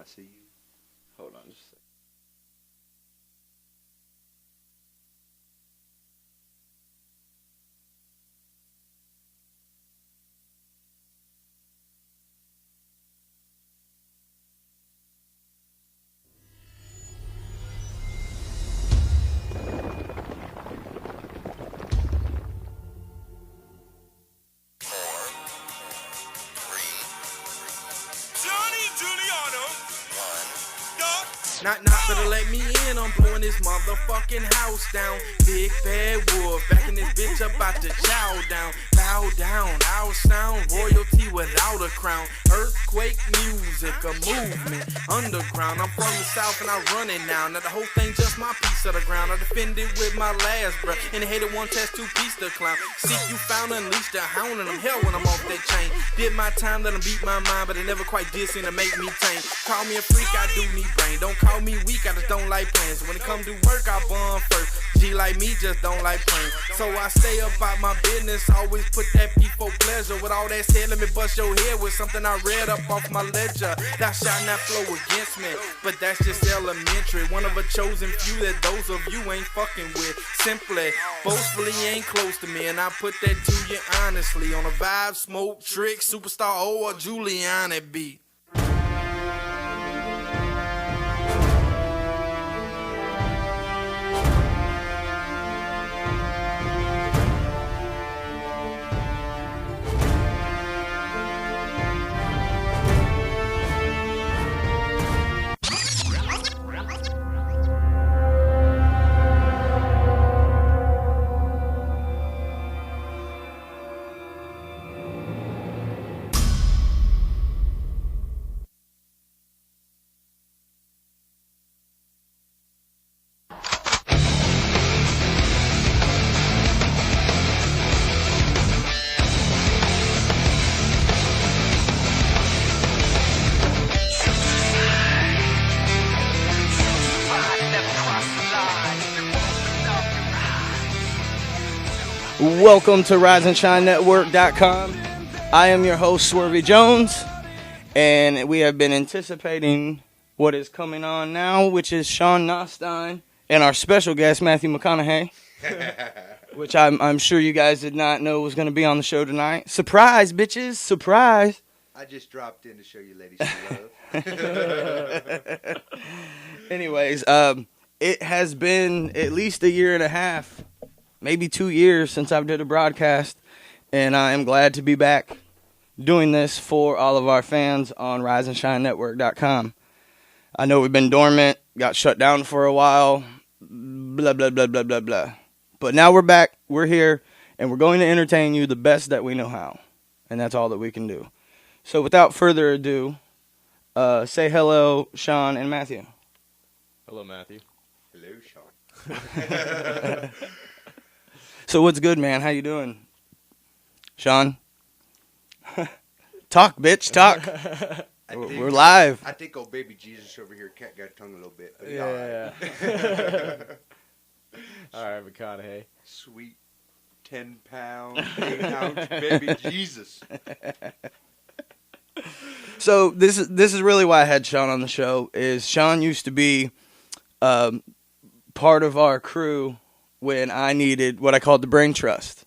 see you. Hold on just a second. Knock, knock, better let me in. I'm blowing this motherfucking house down. Big bad wolf, back in this bitch about to chow down. Bow down, our sound, royalty without a crown. Earthquake music, a movement, underground. I'm from the south and I run it now. Now the whole thing just my piece of the ground. I defend it with my last breath. And the hated one test two piece the clown. Seek you found, unleashed a hound, and I'm hell when I'm off that chain. Did my time, let them beat my mind, but it never quite did seem to make me tame. Call me a freak, I do need brain. Don't call me weak, I just don't like plans. When it come to work, I bum first. G like me just don't like playing. So I stay about my business, always put that P for pleasure. With all that said, let me bust your head with something I read up off my ledger. Thou shalt not flow against me, but that's just elementary. One of a chosen few that those of you ain't fucking with. Simply, boastfully ain't close to me, and I put that to you honestly. On a vibe, smoke, trick, superstar, or Giuliani beat. Welcome to RiseandShineNetwork.com. I am your host, Swervey Jones, and we have been anticipating what is coming on now, which is Sean Nothstine and our special guest, Matthew Mcconaughey, which I'm sure you guys did not know was going to be on the show tonight. Surprise, bitches, surprise. I just dropped in to show you ladies some love. Anyways, it has been at least a year and a half, maybe 2 years since I did a broadcast, and I am glad to be back doing this for all of our fans on RiseandShineNetwork.com. I know we've been dormant, got shut down for a while, blah, blah, blah, blah, blah, blah. But now we're back, we're here, and we're going to entertain you the best that we know how, and that's all that we can do. So without further ado, say hello, Sean and Matthew. Hello, Matthew. Hello, Sean. So what's good, man? How you doing? Sean? Talk, bitch, talk. We're live. I think old baby Jesus over here got a tongue a little bit. But Yeah. All right, McConaughey. Sweet 10-pound, 8-ounce baby Jesus. So this is really why I had Sean on the show. Is Sean used to be part of our crew when I needed what I called the brain trust.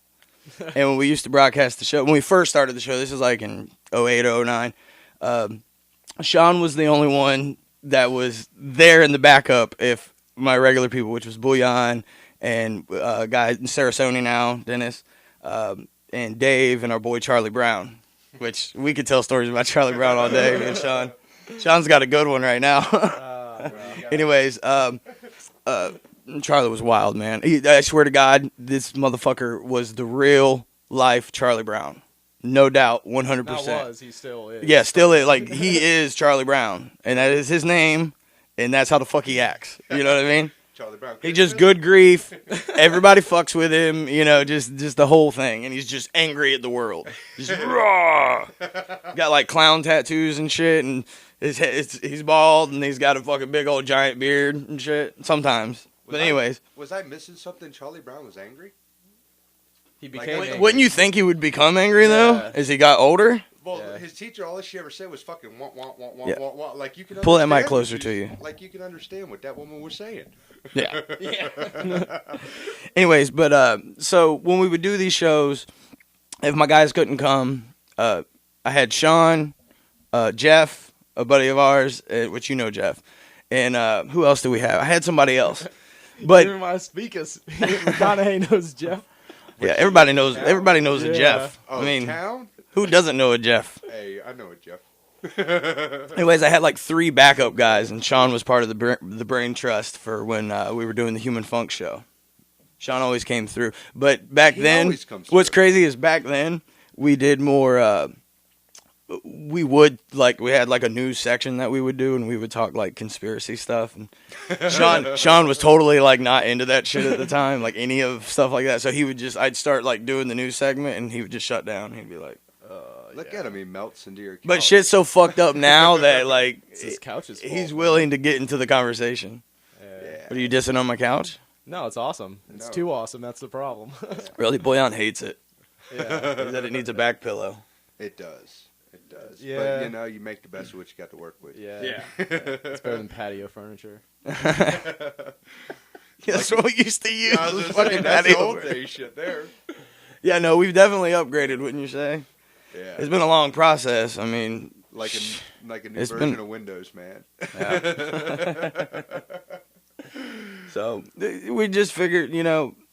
And when we used to broadcast the show, when we first started the show, this is like in 08, 09, Sean was the only one that was there in the backup if my regular people, which was Bouillon and a guy in Sarasota now, Dennis, and Dave and our boy Charlie Brown, which we could tell stories about Charlie Brown all day, me and Sean. Sean's got a good one right now. Anyways, Charlie was wild, man. I swear to God, this motherfucker was the real life Charlie Brown. No doubt, 100%. Not was, he still is. Yeah, still is. Like, he is Charlie Brown. And that is his name, and that's how the fuck he acts. You know what I mean? Charlie Brown. He just good grief. Everybody fucks with him, you know, just the whole thing. And he's just angry at the world. Just raw. Got like clown tattoos and shit, and he's bald, and he's got a fucking big old giant beard and shit. Sometimes. But anyways. Was I missing something? Charlie Brown was angry? He became angry. Wouldn't you think he would become angry, though, as he got older? Well, Yeah. his teacher, all she ever said was fucking wah, wah, wah, wah, Yeah. wah, wah. Like, you can Pull that mic understand closer what to you. Like, you can understand what that woman was saying. Yeah. Anyways, but so when we would do these shows, if my guys couldn't come, I had Sean, Jeff, a buddy of ours, which you know Jeff, and who else do we have? I had somebody else, but Even my speakers, McConaughey knows Jeff. yeah, everybody knows a Yeah. Jeff. Oh, I mean, town? who doesn't know a Jeff? Hey, I know it, Jeff. Anyways, I had like 3 backup guys, and Sean was part of the brain trust for when we were doing the Human Funk show. Sean always came through, but back He then, always comes what's through. crazy is back then we did more. We had like a news section that we would do, and we would talk like conspiracy stuff. And Sean was totally like not into that shit at the time, like any of stuff like that. So I'd start like doing the news segment, and he would just shut down. He'd be like, Look at him. He melts into your couch. but shit's so fucked up now that like It's his couch's fault. he's willing to get into the conversation. Yeah. What are you dissing on my couch? No, it's awesome. It's No. too awesome. That's the problem. Really, Boyan hates it. yeah. That it needs a back pillow. It does. It does. Yeah. But, you know, you make the best of what you got to work with. Yeah. It's better than patio furniture. That's what we used to use. I was was just fucking saying, that's the patio old furniture. day shit there. Yeah, no, we've definitely upgraded, wouldn't you say? Yeah. It's been a long process. I mean, Like a new It's version been- of Windows, man. so we just figured,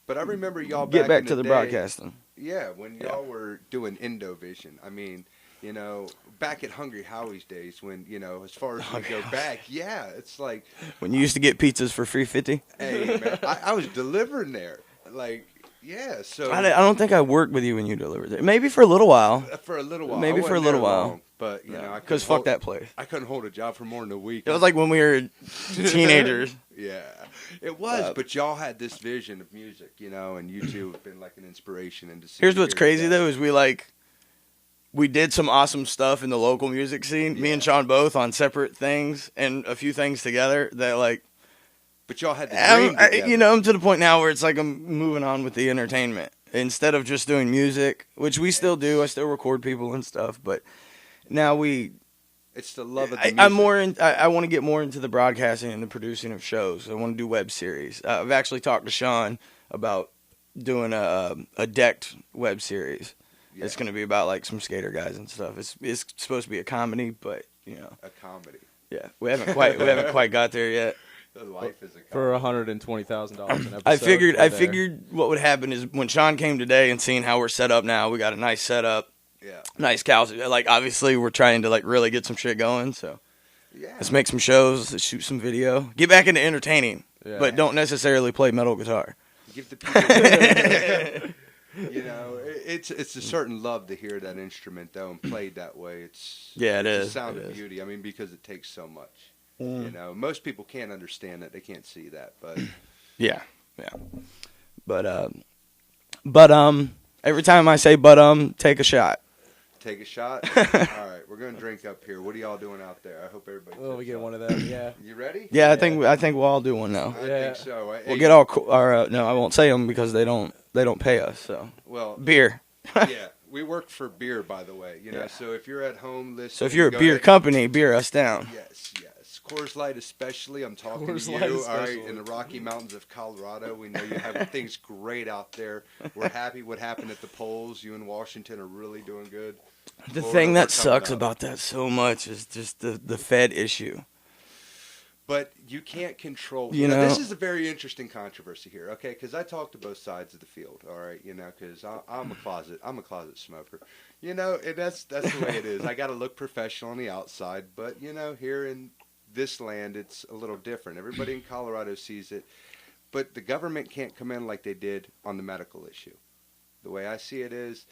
But I remember y'all get back in to the day, broadcasting. Yeah, when y'all were doing Endovision. I mean, you know, back at Hungry Howie's days when, you know, as far as we go back, yeah, it's like, When you used to get pizzas for $3.50. hey, man, I was delivering there. Like, yeah, so I don't think I worked with you when you delivered it. Maybe for a little while. for a little while. Maybe I for a wasn't little there while. long, but, you know, I Because couldn't fuck hold- that place. I couldn't hold a job for more than a week. It was like when we were teenagers. Yeah, it was. But y'all had this vision of music, you know, and you two have been like an inspiration. And to see Here's what's here crazy today. though is we did some awesome stuff in the local music scene. Me and Sean both on separate things and a few things together that like. But y'all had the dream together. I'm to the point now where it's like I'm moving on with the entertainment instead of just doing music, which we still do. I still record people and stuff, but now It's the love of the music. I'm more in. I want to get more into the broadcasting and the producing of shows. I want to do web series. I've actually talked to Sean about doing a decked web series. Yeah, It's going to be about like some skater guys and stuff. It's supposed to be a comedy, but a comedy. yeah, we haven't quite got there yet. The life is a comedy. For $120,000 an episode. I we're there. figured what would happen is when Sean came today and seeing how we're set up now, we got a nice setup, Yeah, nice couch. Like obviously we're trying to like really get some shit going. So yeah. let's make some shows, let's shoot some video, get back into entertaining, Yeah. but don't necessarily play metal guitar. Give the people. You know, it's a certain love to hear that instrument though and played that way. It's Yeah, it it's is. a sound It of is. beauty. I mean, because it takes so much. You know, most people can't understand that. They can't see that, but Yeah. But every time I say take a shot. take a shot. All right, we're gonna drink up here. What are y'all doing out there? I hope everybody. Oh, we get one of them. Yeah. You ready? Yeah, I think we'll all do one now. I Yeah. think so. We'll get our no, I won't say them because they don't pay us. So well. beer. Yeah, we work for beer, by the way. You know, Yeah. so if you're at home listening, So if you're a go beer ahead- company, beer us down. Yes, yes. Coors Light especially. I'm talking Coors to Light you. All right, especially. in the Rocky Mountains of Colorado, we know you have things great out there. We're happy what happened at the polls. You in Washington are really doing good. The Florida, thing we're that coming sucks up. about that so much is just the Fed issue. But you can't control. You Now, know- this is a very interesting controversy here, okay? Because I talk to both sides of the field, all right? You know, because I'm a closet smoker. You know, and that's the way it is. I got to look professional on the outside, but you know, here in this land, it's a little different. Everybody in Colorado sees it, but the government can't come in like they did on the medical issue. The way I see it is,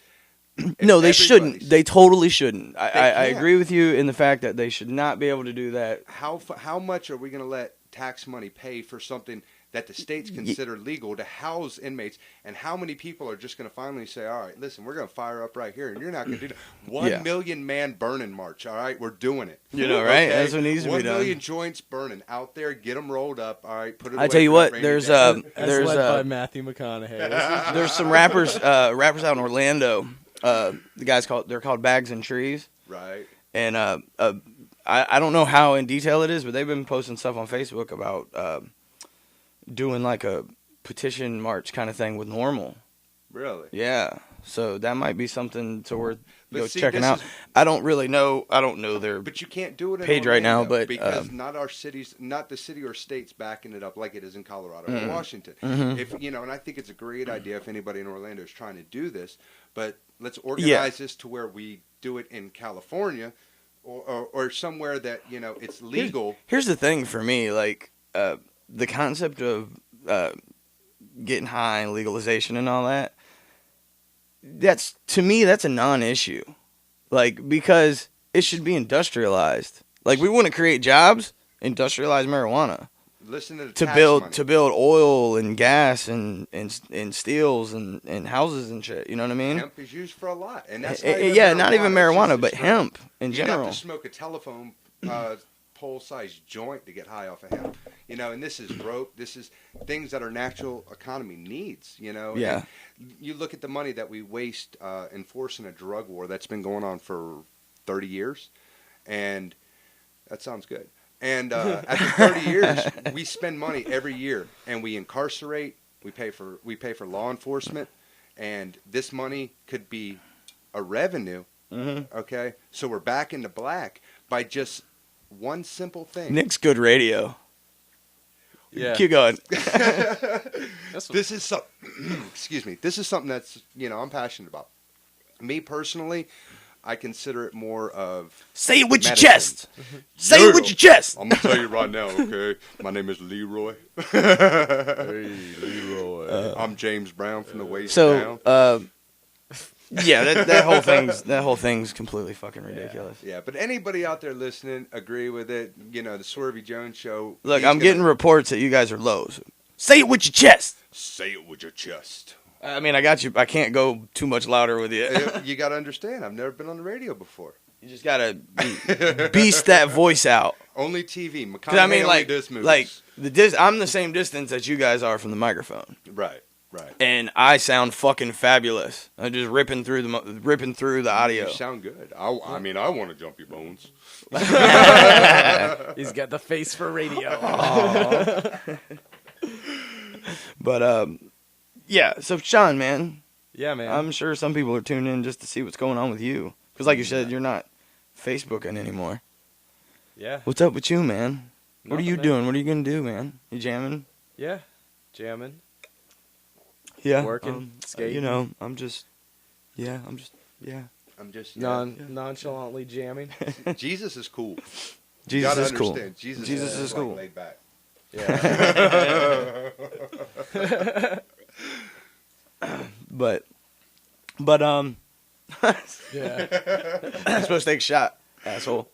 No, they everybody's- shouldn't. They totally shouldn't. I can't. agree with you in the fact that they should not be able to do that. How much are we going to let tax money pay for something that the states consider legal to house inmates? And how many people are just going to finally say, all right, listen, we're going to fire up right here, and you're not going to do that. 1 million man burning march, all right? We're doing it. You know, right? That's what needs to be 1 done. million joints burning out there. Get them rolled up, all right? Put it I away tell you for what, that rainy there's day. As led by Matthew McConaughey. This is there's some rappers out in Orlando The guys they're called Bags and Trees. Right. And I don't know how in detail it is, but they've been posting stuff on Facebook about doing like a petition march kind of thing with Normal. Really? Yeah. So that might be something to worth See, checking this out. I don't really know. I don't know their But you can't do it in page right now, Orlando but, because not our cities, not the city or states backing it up like it is in Colorado or Washington. Mm-hmm. If and I think it's a great idea if anybody in Orlando is trying to do this, but let's organize this to where we do it in California or somewhere that it's legal. Here's the thing for me, like the concept of getting high and legalization and all that. To me that's a non-issue, like, because it should be industrialized. Like, we want to create jobs, industrialize marijuana. Listen to the to tax build money. to build oil and gas and steels and houses and shit. You know what I mean? Hemp is used for a lot, and that's Not even marijuana, it's but just hemp in you general. have to smoke a telephone pole-sized joint to get high off of hemp. And this is rope. This is things that our natural economy needs. Yeah. And you look at the money that we waste enforcing a drug war that's been going on for 30 years, and that sounds good. And after 30 years, we spend money every year, and we incarcerate. We pay for law enforcement, and this money could be a revenue. Mm-hmm. Okay, so we're back into black by just one simple thing. Nick's good radio. Yeah. Keep going. This is excuse me. This is something that's I'm passionate about. Me personally, I consider it more of Say it with medicine. your chest. Say it with your chest. I'm gonna tell you right now, okay? My name is Leroy. Hey, Leroy. I'm James Brown from the waist down. So, yeah, that whole thing's completely fucking ridiculous. Yeah, but anybody out there listening, agree with it. The Swervey Jones Show. Look, he's I'm getting reports that you guys are low. So say it with your chest. Say it with your chest. I mean, I got you. I can't go too much louder with you. You got to understand, I've never been on the radio before. You just gotta beast that voice out. Only TV. Mcconaughey 'Cause I mean, only like, does movies. I'm the same distance that you guys are from the microphone, Right. and I sound fucking fabulous. I'm just ripping through the audio. You sound good. I mean, I want to jump your bones. He's got the face for radio. But yeah. So Sean, man, Yeah, man. I'm sure some people are tuning in just to see what's going on with you, because like you said, you're not Facebooking anymore. Yeah. What's up with you, man? What are you Nothing, man. doing? What are you gonna do, man? You jamming? Yeah. Jamming. Yeah. Working, skating. I'm just. I'm just Nonchalantly jamming. Jesus is cool. Jesus You is gotta cool. understand, Jesus is like cool. laid back. Yeah. But Yeah. I'm supposed to take a shot, asshole.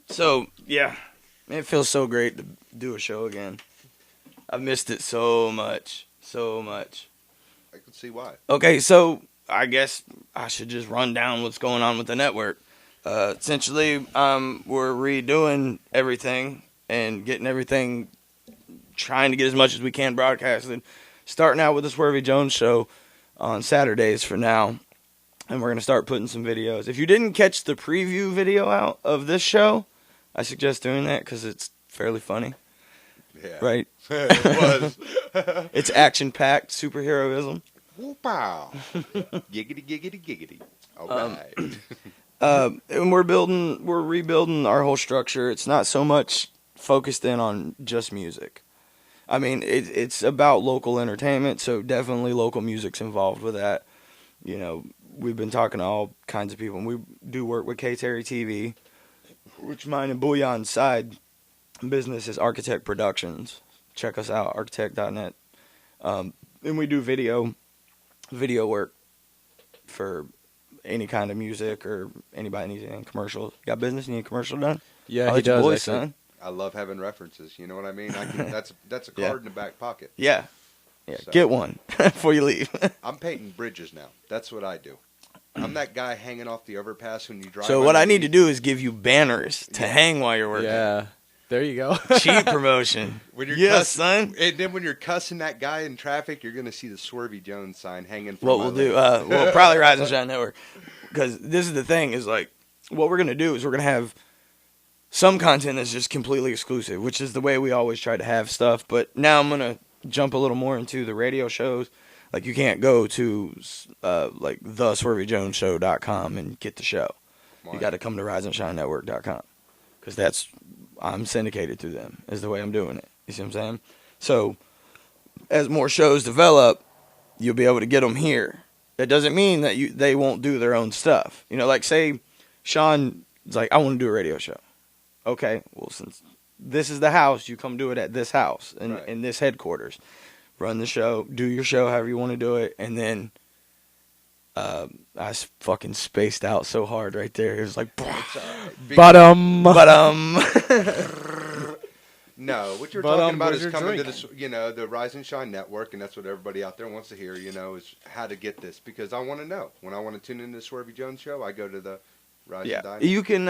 So yeah, man, it feels so great to do a show again. I've missed it so much. I can see why. Okay, so I guess I should just run down what's going on with the network. Essentially, we're redoing everything and getting everything, trying to get as much as we can broadcasted. Starting out with the Swervey Jones Show on Saturdays for now. And we're going to start putting some videos. If you didn't catch the preview video out of this show, I suggest doing that because it's fairly funny. Yeah. Right? It was. It's action-packed superheroism. Whoop-pow. Giggity, giggity, giggity. All right. And we're rebuilding our whole structure. It's not so much focused in on just music. I mean, it's about local entertainment, so definitely local music's involved with that. We've been talking to all kinds of people, and we do work with Ktere TV, which mine and Bouillon's side business is Architect Productions. Check us out, architect.net. And we do video work for any kind of music or anybody needs any commercials. Got business? Need a commercial done? Yeah, I'll he let your does. boy, Actually. son. I love having references. You know what I mean? That's a card Yeah. in the back pocket. Yeah, So- get one before you leave. I'm painting bridges now. That's what I do. I'm that guy hanging off the overpass when you drive. So what I need to do is give you banners to hang while you're working. Yeah. There you go. Cheap promotion. When you're Yes, cussing, son. And then when you're cussing that guy in traffic, you're gonna see the Swervey Jones sign hanging from What my we'll do, leg. we'll probably Rise and Shine Network, because this is the thing, is like, what we're gonna do is we're gonna have some content that's just completely exclusive, which is the way we always try to have stuff. But now I'm gonna jump a little more into the radio shows. Like, you can't go to like theswerveyjonesshow.com and get the show. Why? You got to come to RiseandShineNetwork.com, because I'm syndicated through them. Is the way I'm doing it. You see what I'm saying? So as more shows develop, you'll be able to get them here. That doesn't mean that they won't do their own stuff. You know, like, say Sean is like, I want to do a radio show. Okay, well, since this is the house, you come do it at this house and Right. in this headquarters. Run the show, do your show however you want to do it, and then fucking spaced out so hard right there. It was like, But No, what you're But, talking about where's is your coming drink? to this, the Rise and Shine Network, and that's what everybody out there wants to hear, is how to get this, because I want to know. When I want to tune into the Swervey Jones Show, I go to the Rise and Dine. you can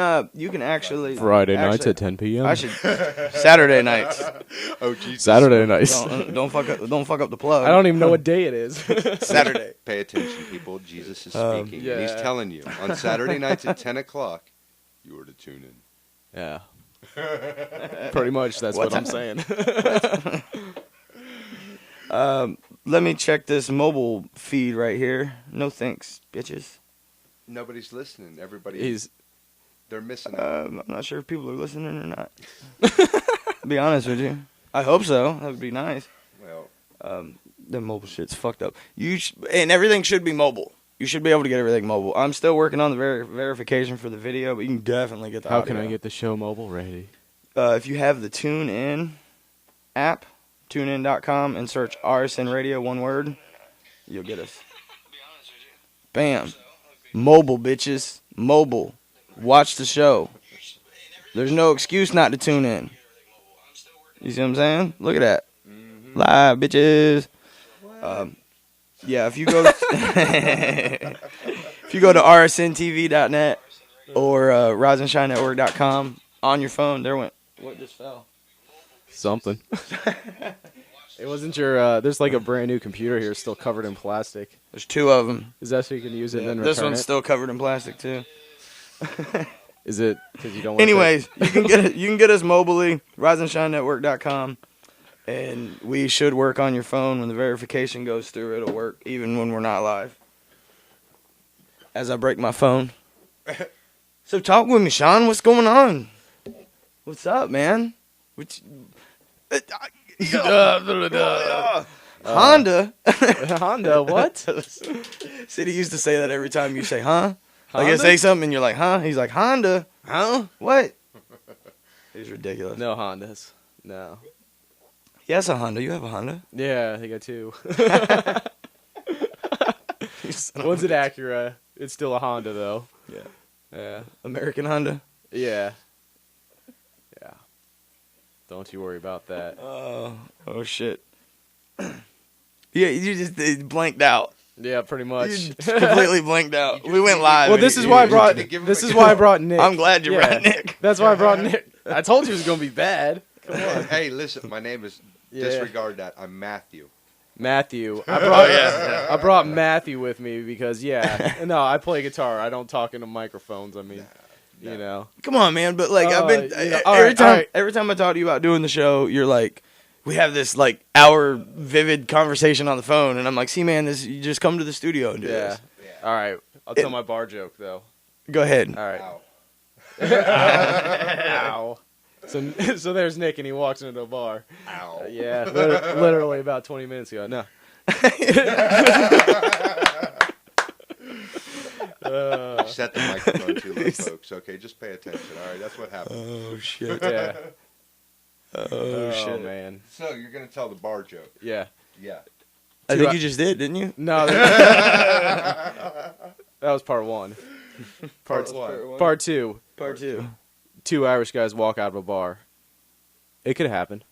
actually Friday nights actually- at 10 p.m. I should Saturday nights. Oh, Jesus. Saturday nights. Don't fuck up the plug. I don't even know what day it is. Saturday. Pay attention, people. Jesus is Um, speaking. And he's yeah. telling you, on Saturday nights at 10 o'clock, you are to tune in. Yeah. Pretty much, that's What what I'm time? saying. Let me check this mobile feed right here. No thanks, bitches. Nobody's listening. He's They're missing out. I'm not sure if people are listening or not. To be honest with you, I hope so. That would be nice. Well, The mobile shit's fucked up. And everything should be mobile. You should be able to get everything mobile. I'm still working on the verification for the video, but you can definitely get the how audio. can I get the show mobile ready? If you have the TuneIn app, tunein.com, and search RSN Radio, one word, you'll get us. Bam. Mobile, bitches. Mobile. Watch the show. There's no excuse not to tune in. You see what I'm saying? Look at that. Live, bitches. Yeah, if you go to rsntv.net or RiseandShineNetwork.com on your phone, there went. What just fell? Something. It wasn't your. There's like a brand new computer here, still covered in plastic. There's two of them. Is that so you can use it and then This return one's it? still covered in plastic too. Is it because you don't? Want Anyways, you can get us mobily, RiseandShineNetwork.com, and we should work on your phone when the verification goes through. It'll work even when we're not live. As I break my phone. So talk with me, Sean. What's going on? What's up, man? Honda. Honda? What? City used to say that every time you say, huh? Like, I Honda? say something and you're like, huh? He's like, Honda. Huh? What? It's ridiculous. No Hondas. No. Yes, a Honda. You have a Honda. Yeah, I got two. One's an Acura. It's still a Honda though. Yeah. Yeah. American Honda. Yeah. Yeah. Don't you worry about that. Oh shit. Yeah, you just blanked out. Yeah, pretty much. You just completely blanked out. We went live. Well, this is why I brought. This is why I brought Nick. I'm glad you brought Nick. That's why I brought Nick. I told you it was gonna be bad. Come on, hey, listen, my name is, Yeah. disregard that. I'm Matthew. Matthew. I brought Matthew with me because no, I play guitar. I don't talk into microphones. I mean, you know. Come on, man. But like, I've been you know, all right. every time I talk to you about doing the show, you're like, we have this like hour vivid conversation on the phone, and I'm like, see, man, you just come to the studio and do this. All right. I'll tell my bar joke though. Go ahead. All right. Ow. Ow. So there's Nick, and he walks into a bar. Ow. Yeah, literally about 20 minutes ago. No. Set the microphone too low, folks. Okay, just pay attention. All right, that's what happened. Oh shit. Yeah. Oh shit. Man. So you're gonna tell the bar joke? Yeah. Yeah. I think you just did, didn't you? No. That was part one. Part one. Part two. Part two. Two Irish guys walk out of a bar. It could happen.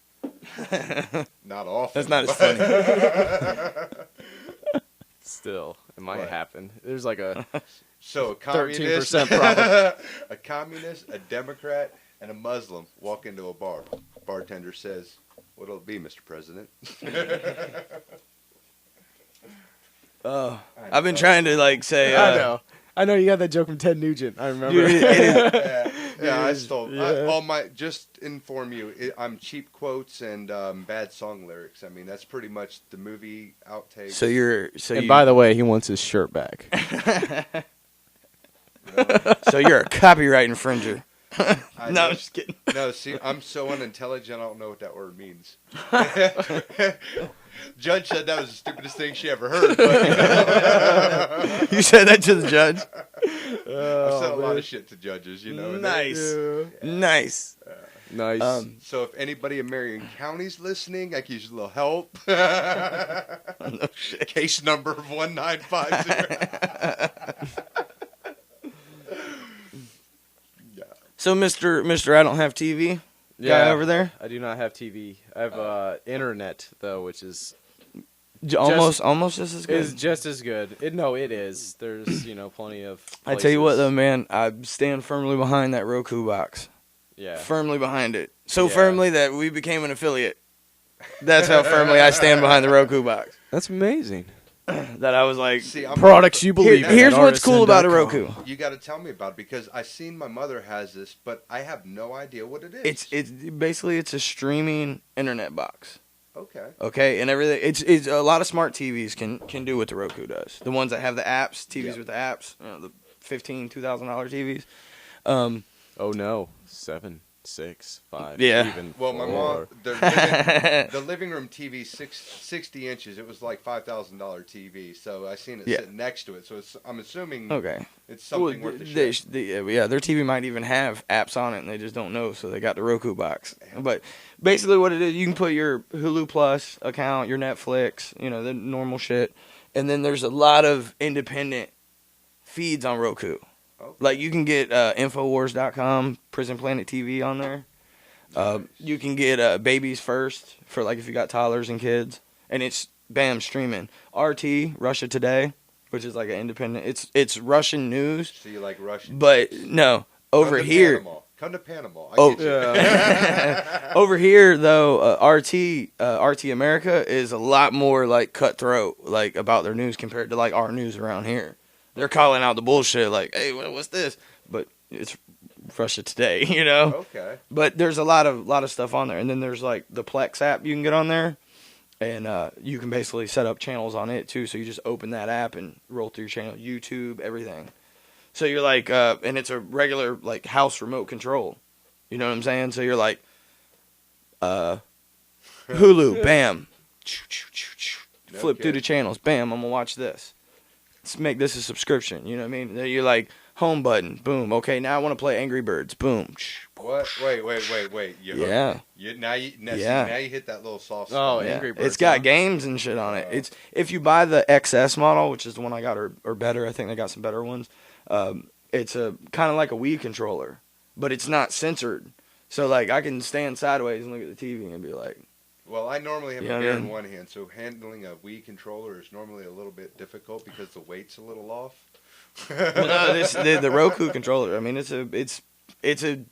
Not often. That's not as funny. Still, it might What? happen. There's like a So a communist, 13% profit. a communist, a Democrat, and a Muslim walk into a bar. Bartender says, "What'll it be, Mr. President?" I've been trying to like say. I know you got that joke from Ted Nugent. I remember. I stole. Just inform you, I'm cheap quotes and bad song lyrics. I mean, that's pretty much the movie outtakes. By the way, he wants his shirt back. So you're a copyright infringer. I'm just kidding. No, see, I'm so unintelligent, I don't know what that word means. Judge said that was the stupidest thing she ever heard. But, You said that to the judge? I've said a lot of shit to judges, you know. Nice. Nice. Nice. So if anybody in Marion County's listening, I could use a little help. No shit. Case number 1950. So Mr. I don't have TV guy over there? I do not have TV. I have internet, though, which is almost just as good. Is just as good. It is. There's, plenty of places. I tell you what, though, man, I stand firmly behind that Roku box. Yeah. Firmly behind it. So firmly that we became an affiliate. That's how firmly I stand behind the Roku box. That's amazing. That I was like, see, products you believe in. Here's what's cool about a Roku. You got to tell me about it, because I seen my mother has this, but I have no idea what it is. It's basically a streaming internet box. Okay, and everything. It's a lot of smart TVs can do what the Roku does. The ones that have the apps, TVs with the apps, the $2,000 TVs. Oh no, 7, 6, 5. Yeah. Even well, 4. my mom, the living room TV, 60 inches. It was like $5,000 TV. So I seen it sitting next to it. So I'm assuming it's something worth the shit. Their TV might even have apps on it, and they just don't know. So they got the Roku box. But basically, what it is, you can put your Hulu Plus account, your Netflix, the normal shit, and then there's a lot of independent feeds on Roku. Okay. Like you can get Infowars.com, Prison Planet TV on there. You can get Babies First for like if you got toddlers and kids, and it's streaming. RT, Russia Today, which is like an independent. It's Russian news. So you like Russian? But no, over here. Come to Panama. Over here though, RT America is a lot more like cutthroat, like about their news compared to like our news around here. They're calling out the bullshit like, hey, what's this? But it's Russia Today, Okay. But there's a lot of stuff on there. And then there's like the Plex app you can get on there. And you can basically set up channels on it too. So you just open that app and roll through your channel, YouTube, everything. So you're like, and it's a regular like house remote control. You know what I'm saying? So you're like, Hulu, bam. Flip through the channels, bam, I'm going to watch this. Let's make this a subscription. You know what I mean? Then you're like, home button, boom. Okay, now I want to play Angry Birds, boom. What? Wait. Yeah. Now you hit that little soft spot. Oh, Angry Birds. It's got games and shit on it. It's if you buy the XS model, which is the one I got, or better. I think they got some better ones. It's a kind of like a Wii controller, but it's not censored. So like I can stand sideways and look at the TV and be like. Well, I normally have a beer in one hand, so handling a Wii controller is normally a little bit difficult because the weight's a little off. Well, no, the Roku controller. I mean, it's decent,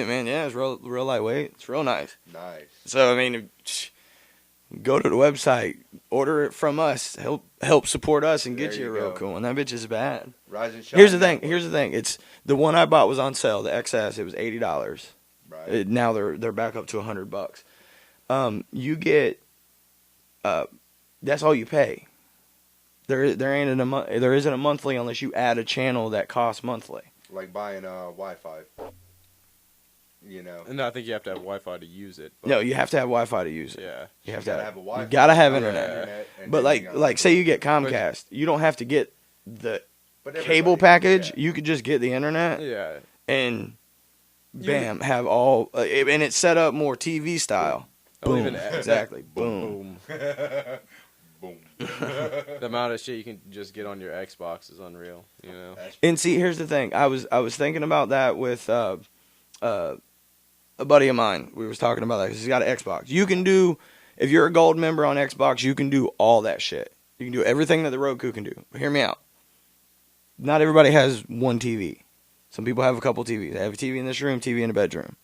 man. Yeah, it's real lightweight. It's real nice. Nice. So I mean, go to the website, order it from us, help support us, and get you a Roku. And that bitch is bad. Here's the thing. It's the one I bought was on sale. The XS. It was $80. Right. Now they're back up to $100. You get, that's all you pay. There isn't a monthly unless you add a channel that costs monthly. Like buying Wi-Fi. And I think you have to have Wi-Fi to use it. No, you have to have Wi-Fi to use it. Yeah. You have to to have a Wi-Fi. You gotta have internet. But then like say you get Comcast, you don't have to get the cable package. You could just get the internet. Yeah. And bam, have all, and it's set up more TV style. Boom. Exactly. Boom. Boom. The amount of shit you can just get on your Xbox is unreal. And see, here's the thing. I was thinking about that with a buddy of mine. We was talking about that because he's got an Xbox. You can do, if you're a gold member on Xbox, you can do all that shit. You can do everything that the Roku can do. But hear me out. Not everybody has one TV. Some people have a couple TVs. They have a TV in this room, TV in the bedroom.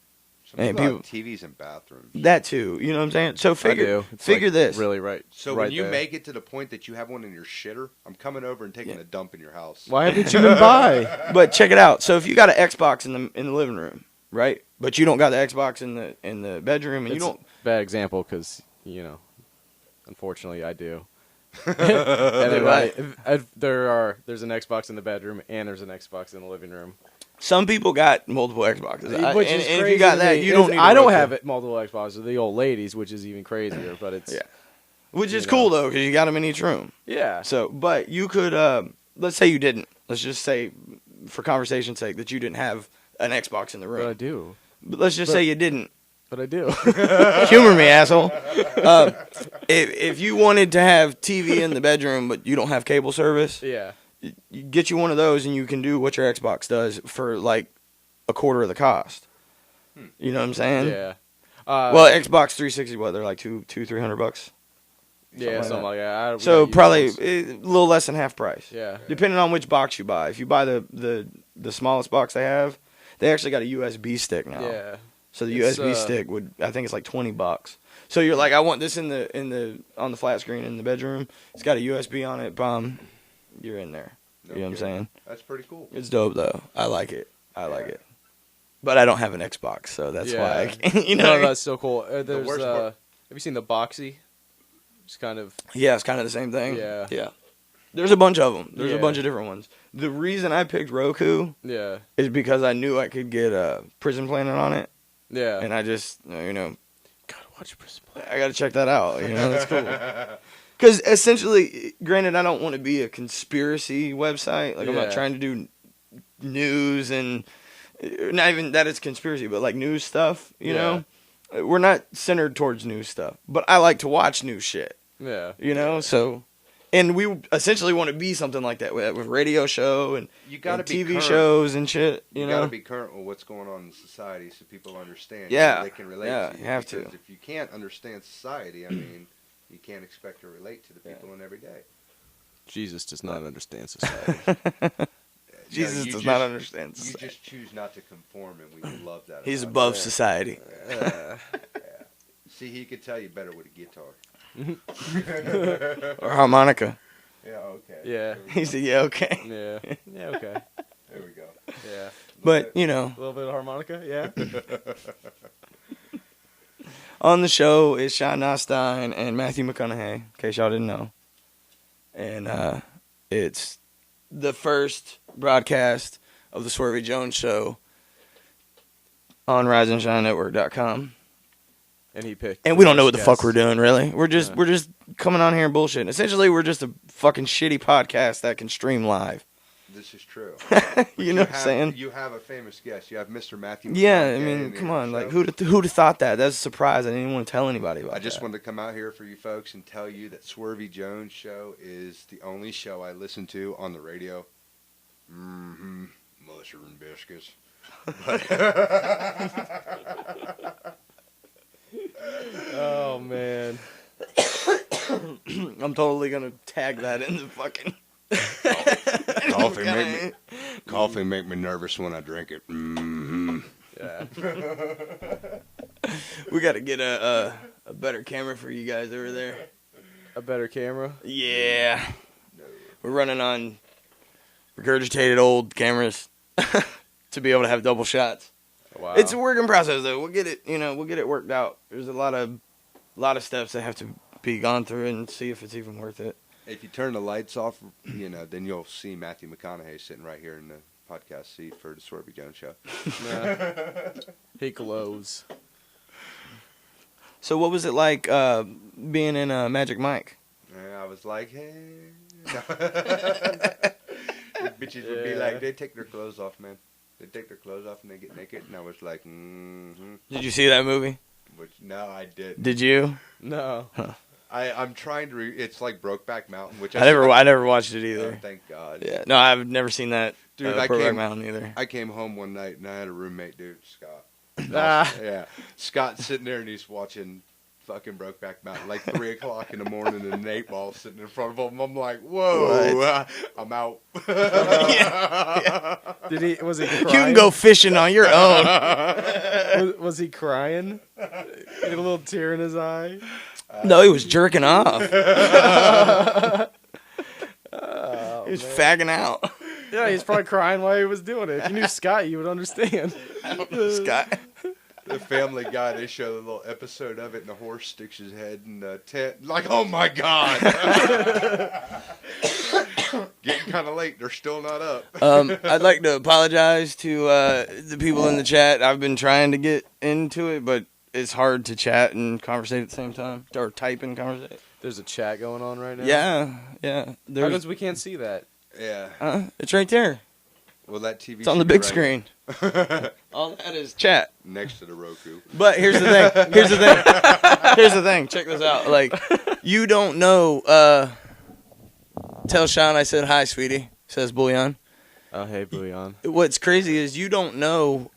Some people have TVs in bathrooms. That too. You know what I'm saying? So figure this. Really right. So right when you there. make it to the point that you have one in your shitter, I'm coming over and taking a dump in your house. Why haven't you been by? But check it out. So if you got an Xbox in the living room, right? But you don't got the Xbox in the bedroom, and It's you don't. a bad example because unfortunately, I do. And then there's an Xbox in the bedroom and there's an Xbox in the living room. Some people got multiple Xboxes. And if you got that, you don't need. I don't have it multiple Xboxes. The old ladies, which is even crazier. But it's which is cool though because you got them in each room. Yeah. So, but you could let's say you didn't. Let's just say, for conversation's sake, that you didn't have an Xbox in the room. But I do. But let's just say you didn't. But I do. Humor me, asshole. If you wanted to have TV in the bedroom but you don't have cable service, Yeah. you get you one of those and you can do what your Xbox does for like a quarter of the cost. You know what I'm saying? Yeah. Well, Xbox 360, what they're like $200-$300. Yeah, something like that. So probably a little less than half price. Yeah. Depending on which box you buy. If you buy the smallest box they have, they actually got a USB stick now. Yeah. So the It's, USB stick I think it's like $20. So you're like, I want this on the flat screen in the bedroom. It's got a USB on it. Boom, you're in there. No You know what I'm kidding. saying? That's pretty cool. It's dope though. I like it. But I don't have an Xbox, so that's why. I can't, No, that's so cool. There's worst part- have you seen the Boxy? It's kind of Yeah, it's kind of the same thing. Yeah. Yeah. There's a bunch of them. There's a Yeah. bunch of different ones. The reason I picked Roku yeah. is because I knew I could get Prison Planet on it, Yeah. and I just gotta watch Prison Planet. I got to check that out. That's cool. Because essentially, granted, I don't want to be a conspiracy website. Like I'm not Yeah. trying to do news and not even that it's conspiracy, but like news stuff. You know, we're not centered towards news stuff, but I like to watch news shit. Yeah. So. And we essentially want to be something like that with radio show and, You got to and be TV current. shows and shit. You got know, to be current with what's going on in society so people understand. Yeah. They can relate Yeah, to you. you have to. Because if you can't understand society, I mean, you can't expect to relate to the people in every day. Jesus does not understand society. Jesus you does just- not understand You society. just choose not to conform, and we love that. He's about above you. society. See, he could tell you better with a guitar. Or harmonica. Yeah, okay. Yeah. He said, yeah, okay. Yeah. Yeah. Okay. There we go. Yeah. But, you know, A little bit of harmonica. Yeah. on the show is Sean Nothstine and Matthew Mcconaughey, in case y'all didn't know. And it's the first broadcast of the Swervey Jones Show on RiseandShineNetwork.com. And he picked. And we don't know what the fuck guest. we're doing, really. We're just coming on here and bullshitting. Essentially, we're just a fucking shitty podcast that can stream live. This is true. You know what I'm saying? You have a famous guest. You have Mr. Matthew. Yeah, I McConaughey mean, in come the on. Like, show. who'd have thought that? That's a surprise. I didn't even want to tell anybody about I just that. wanted to come out here for you folks and tell you that Swervey Jones Show is the only show I listen to on the radio. Mm-hmm. Mushroom biscuits. Oh man. I'm totally going to tag that in the fucking... Coffee make me nervous when I drink it. Mm-hmm. Yeah. We got to get a better camera for you guys over there. A better camera. Yeah. We're running on regurgitated old cameras to be able to have double shots. Wow. It's a work in process, though. We'll get it, we'll get it worked out. There's a lot of steps that have to be gone through and see if it's even worth it. If you turn the lights off, then you'll see Matthew McConaughey sitting right here in the podcast seat for the Swervey Jones Show. Nah. He glows. So what was it like being in Magic Mike? And I was like, hey. The bitches would be like, they take their clothes off, man. They take their clothes off and they get naked. And I was like, mm-hmm. Did you see that movie? Which, no, I didn't. Did you? No. I'm trying to. It's like Brokeback Mountain, which I never watched it Oh, either. thank God. Yeah, no, I've never seen that. Dude, Brokeback Mountain either. I came home one night and I had a roommate, dude, Scott. Ah. Yeah, Scott's sitting there and he's watching fucking Brokeback Mountain, like 3 o'clock in the morning, and an 8-ball sitting in front of him. I'm like, whoa, I'm out. Yeah. Was he crying? You can go fishing on your own. Was he crying? He had a little tear in his eye. No, he was jerking off. He was fagging out. Yeah, he's probably crying while he was doing it. If you knew Scott, you would understand. Scott. The Family Guy, they show a little episode of it, and the horse sticks his head in the tent. Like, oh my God. Getting kind of late. They're still not up. I'd like to apologize to the people in the chat. I've been trying to get into it, but it's hard to chat and conversate at the same time. Or type and conversate. There's a chat going on right now? Yeah. How come we can't see that? Yeah. It's right there. Well, that TV It's on the big screen. All that is chat. Next to the Roku. But here's the thing. Here's the thing. Check this out. Like, you don't know. Tell Sean I said hi, sweetie. Says Bouillon. Oh, hey, Bouillon. What's crazy is you don't know.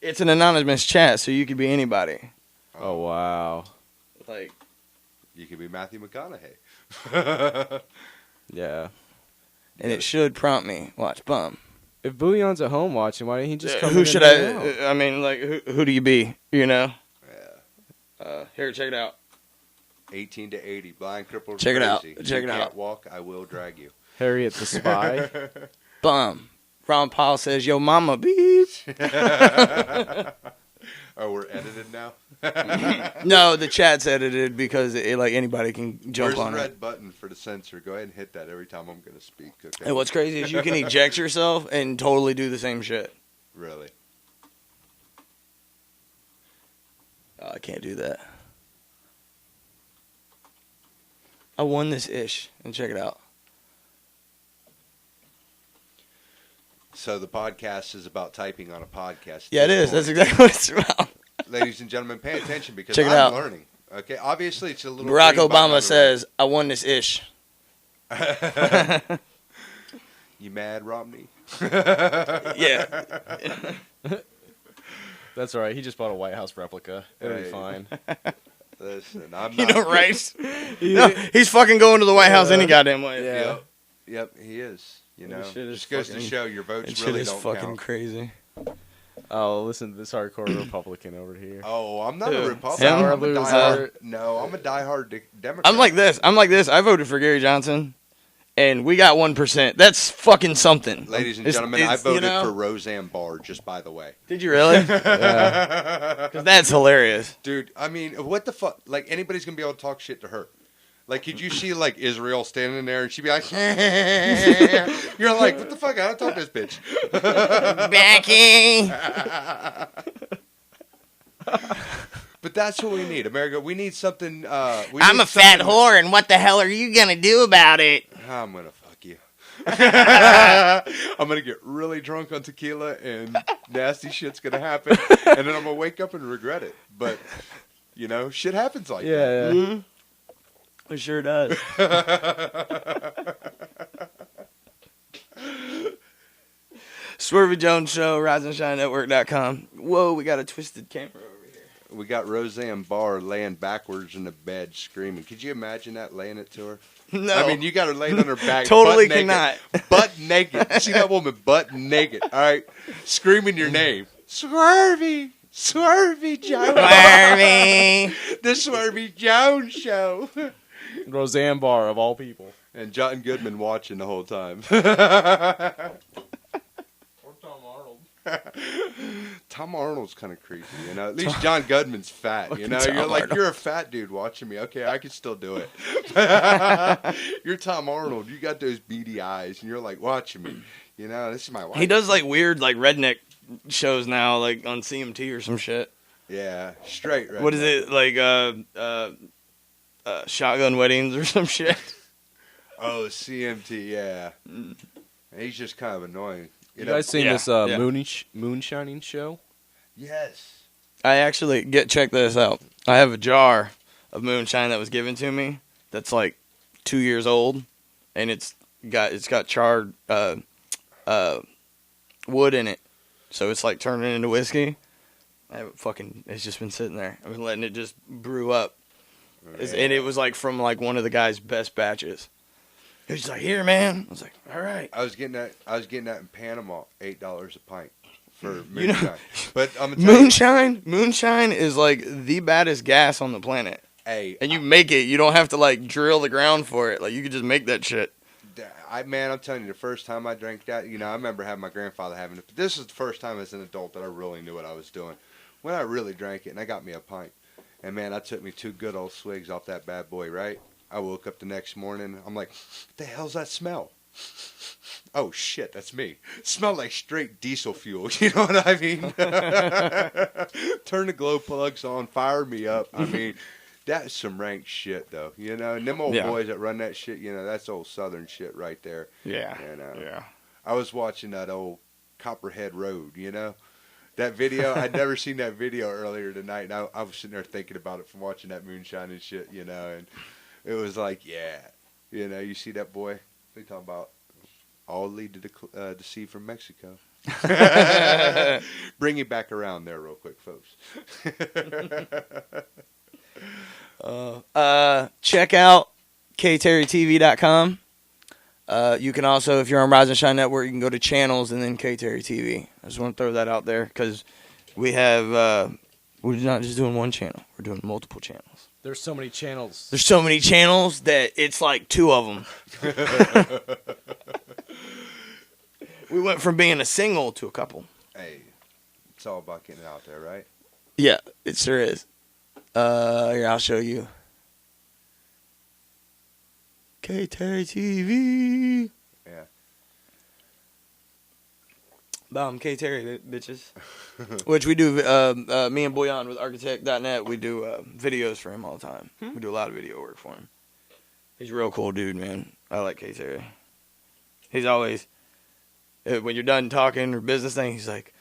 It's an anonymous chat, so you could be anybody. Oh, wow. Like, you could be Matthew Mcconaughey. Yeah. And it should prompt me. Watch, bum. If Bouillon's at home watching, why didn't he just come Who in should and hang out? I mean, like, who do you be? You know? Yeah. Here, check it out. 18 to 80, blind, crippled, Check it out. crazy. Check You it out. can't walk, I will drag you. Harriet the Spy. Bum. Ron Paul says, yo, mama, beep. Oh, we're edited now? No, the chat's edited because like anybody can jump Where's on the it. red button for the censor? Go ahead and hit that every time I'm going to speak. Okay. And what's crazy is you can eject yourself and totally do the same shit. Really? Oh, I can't do that. I won this ish. And check it out. So the podcast is about typing on a podcast. Yeah, it is. That's exactly what it's about. Ladies and gentlemen, pay attention because Check it I'm out. learning. Okay, obviously it's a little. Barack green button on Obama the says, I won this ish. right. You mad, Romney? Yeah. That's all right. He just bought a White House replica. It'll be Right. fine. Listen, I'm You not. know, right? No, he's fucking going to the White House any goddamn way. Yeah. Yep, he is. You know, shit is just goes to fucking- show your That votes shit really is don't fucking count. crazy. Oh, listen to this hardcore Republican over here. Oh, I'm not Who? a Republican. Him? I'm a Loser. diehard. No, I'm a diehard Democrat. I'm like this. I voted for Gary Johnson, and we got 1%. that's fucking something. Ladies and It's- gentlemen, I it's, voted you know- for Roseanne Barr. Just by the way, Did you really? Yeah. 'Cause that's hilarious. dude. I mean, what the fuck? Like anybody's gonna be able to talk shit to her. Like, could you see like Israel standing there and she'd be like, you're like, what the fuck? I don't talk to this bitch. Becky. But that's what we need, America. We need something. I'm a fat whore, and what the hell are you gonna do about it? I'm gonna fuck you. I'm gonna get really drunk on tequila, and nasty shit's gonna happen, and then I'm gonna wake up and regret it. But you know, shit happens like that. Yeah. Mm-hmm. It sure does. Swervey Jones Show, RiseandShineNetwork.com. Whoa, we got a twisted camera over here. We got Roseanne Barr laying backwards in the bed screaming. Could you imagine that, laying it to her? No. I mean, you got her laying on her back. Totally butt naked, cannot. Butt naked. See that woman butt naked, all right? Screaming your name. Swervey. Swervey Jones. Swervey. The Swervey Jones Show. Roseanne Barr, of all people. And John Goodman watching the whole time. Or Tom Arnold. Tom Arnold's kind of creepy, you know. At least John Goodman's fat, you know. Tom You're like, Arnold. you're a fat dude watching me. Okay, I can still do it. You're Tom Arnold. You got those beady eyes, and you're like watching me. You know, this is my wife. He does like weird like redneck shows now, like on CMT or some shit. Yeah, straight. Right. What is it like? Shotgun weddings or some shit. Oh, CMT. Yeah. He's just kind of annoying. You guys seen Yeah, this yeah. Moonshining show? Yes. I actually check this out. I have a jar of moonshine that was given to me. That's like 2 years old, and it's got charred wood in it, so it's like turning into whiskey. It's just been sitting there. I've been letting it just brew up. And it was like from like one of the guy's best batches. He's like, here, man. I was like, all right. I was getting that in Panama, $8 a pint for moonshine. You know, but I'm gonna tell you, moonshine is like the baddest gas on the planet. hey, And you make it. You don't have to like drill the ground for it. Like you could just make that shit. I'm telling you, the first time I drank that, I remember having my grandfather having it. But this is the first time as an adult that I really knew what I was doing. When I really drank it, and I got me a pint. And, man, I took me 2 good old swigs off that bad boy, right? I woke up the next morning. I'm like, what the hell's that smell? Oh, shit, that's me. It smelled like straight diesel fuel. You know what I mean? Turn the glow plugs on, fire me up. I mean, that's some rank shit, though. And them old boys that run that shit, that's old Southern shit right there. Yeah. Yeah. I was watching that old Copperhead Road, That video, I'd never seen that video earlier tonight, and I was sitting there thinking about it from watching that moonshine and shit, and it was like, you see that boy? They talking about all lead to the sea from Mexico. Bring it back around there real quick, folks. Check out KTereTV.com. You can also, if you're on Rise and Shine Network, you can go to channels and then Ktere TV. I just want to throw that out there because we have, we're not just doing one channel. We're doing multiple channels. There's so many channels. There's so many channels that it's like 2 of them. We went from being a single to a couple. Hey, it's all about getting it out there, right? Yeah, it sure is. Here, I'll show you. Ktere TV. Yeah. Ktere, bitches. Which we do, me and Boyan with Architect.net, we do videos for him all the time. We do a lot of video work for him. He's a real cool dude, man. I like Ktere. He's always, when you're done talking or business thing, he's like,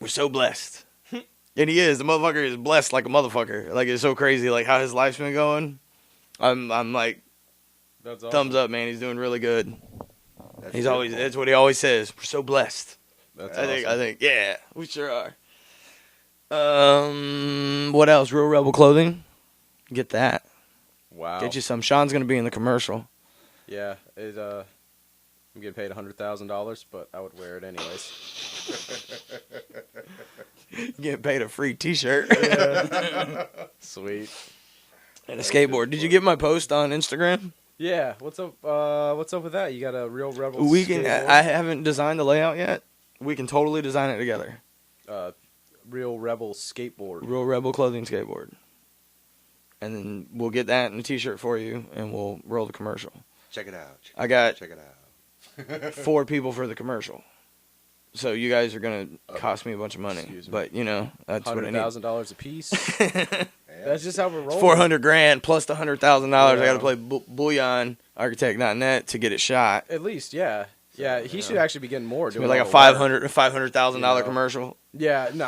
we're so blessed. And he is. The motherfucker is blessed like a motherfucker. Like, it's so crazy, like, how his life's been going. I'm like, That's awesome. Thumbs up, man. He's doing really good. That's what he always says. We're so blessed. That's I awesome. think, yeah, we sure are. What else? Real Rebel Clothing. Get that. Wow. Get you some. Sean's gonna be in the commercial. Yeah, I'm getting paid $100,000, but I would wear it anyways. Getting paid a free T-shirt. Yeah. Sweet. And a skateboard. Did you get my post on Instagram? Yeah. What's up? What's up with that? You got a Real Rebel. We can. skateboard? I haven't designed the layout yet. We can totally design it together. Real Rebel skateboard. Real Rebel Clothing skateboard. And then we'll get that in a T-shirt for you, and we'll roll the commercial. Check it out. Check it out. 4 people for the commercial. So you guys are gonna cost me a bunch of money, Excuse me. but that's what I need. $100,000 a piece. That's just how we're rolling. $400,000 plus the $100,000. I got to play Bullion Architect.net to get it shot. At least, yeah. Yeah, he should actually be getting more. Doing Like a all the work. $500,000 commercial. Yeah, no.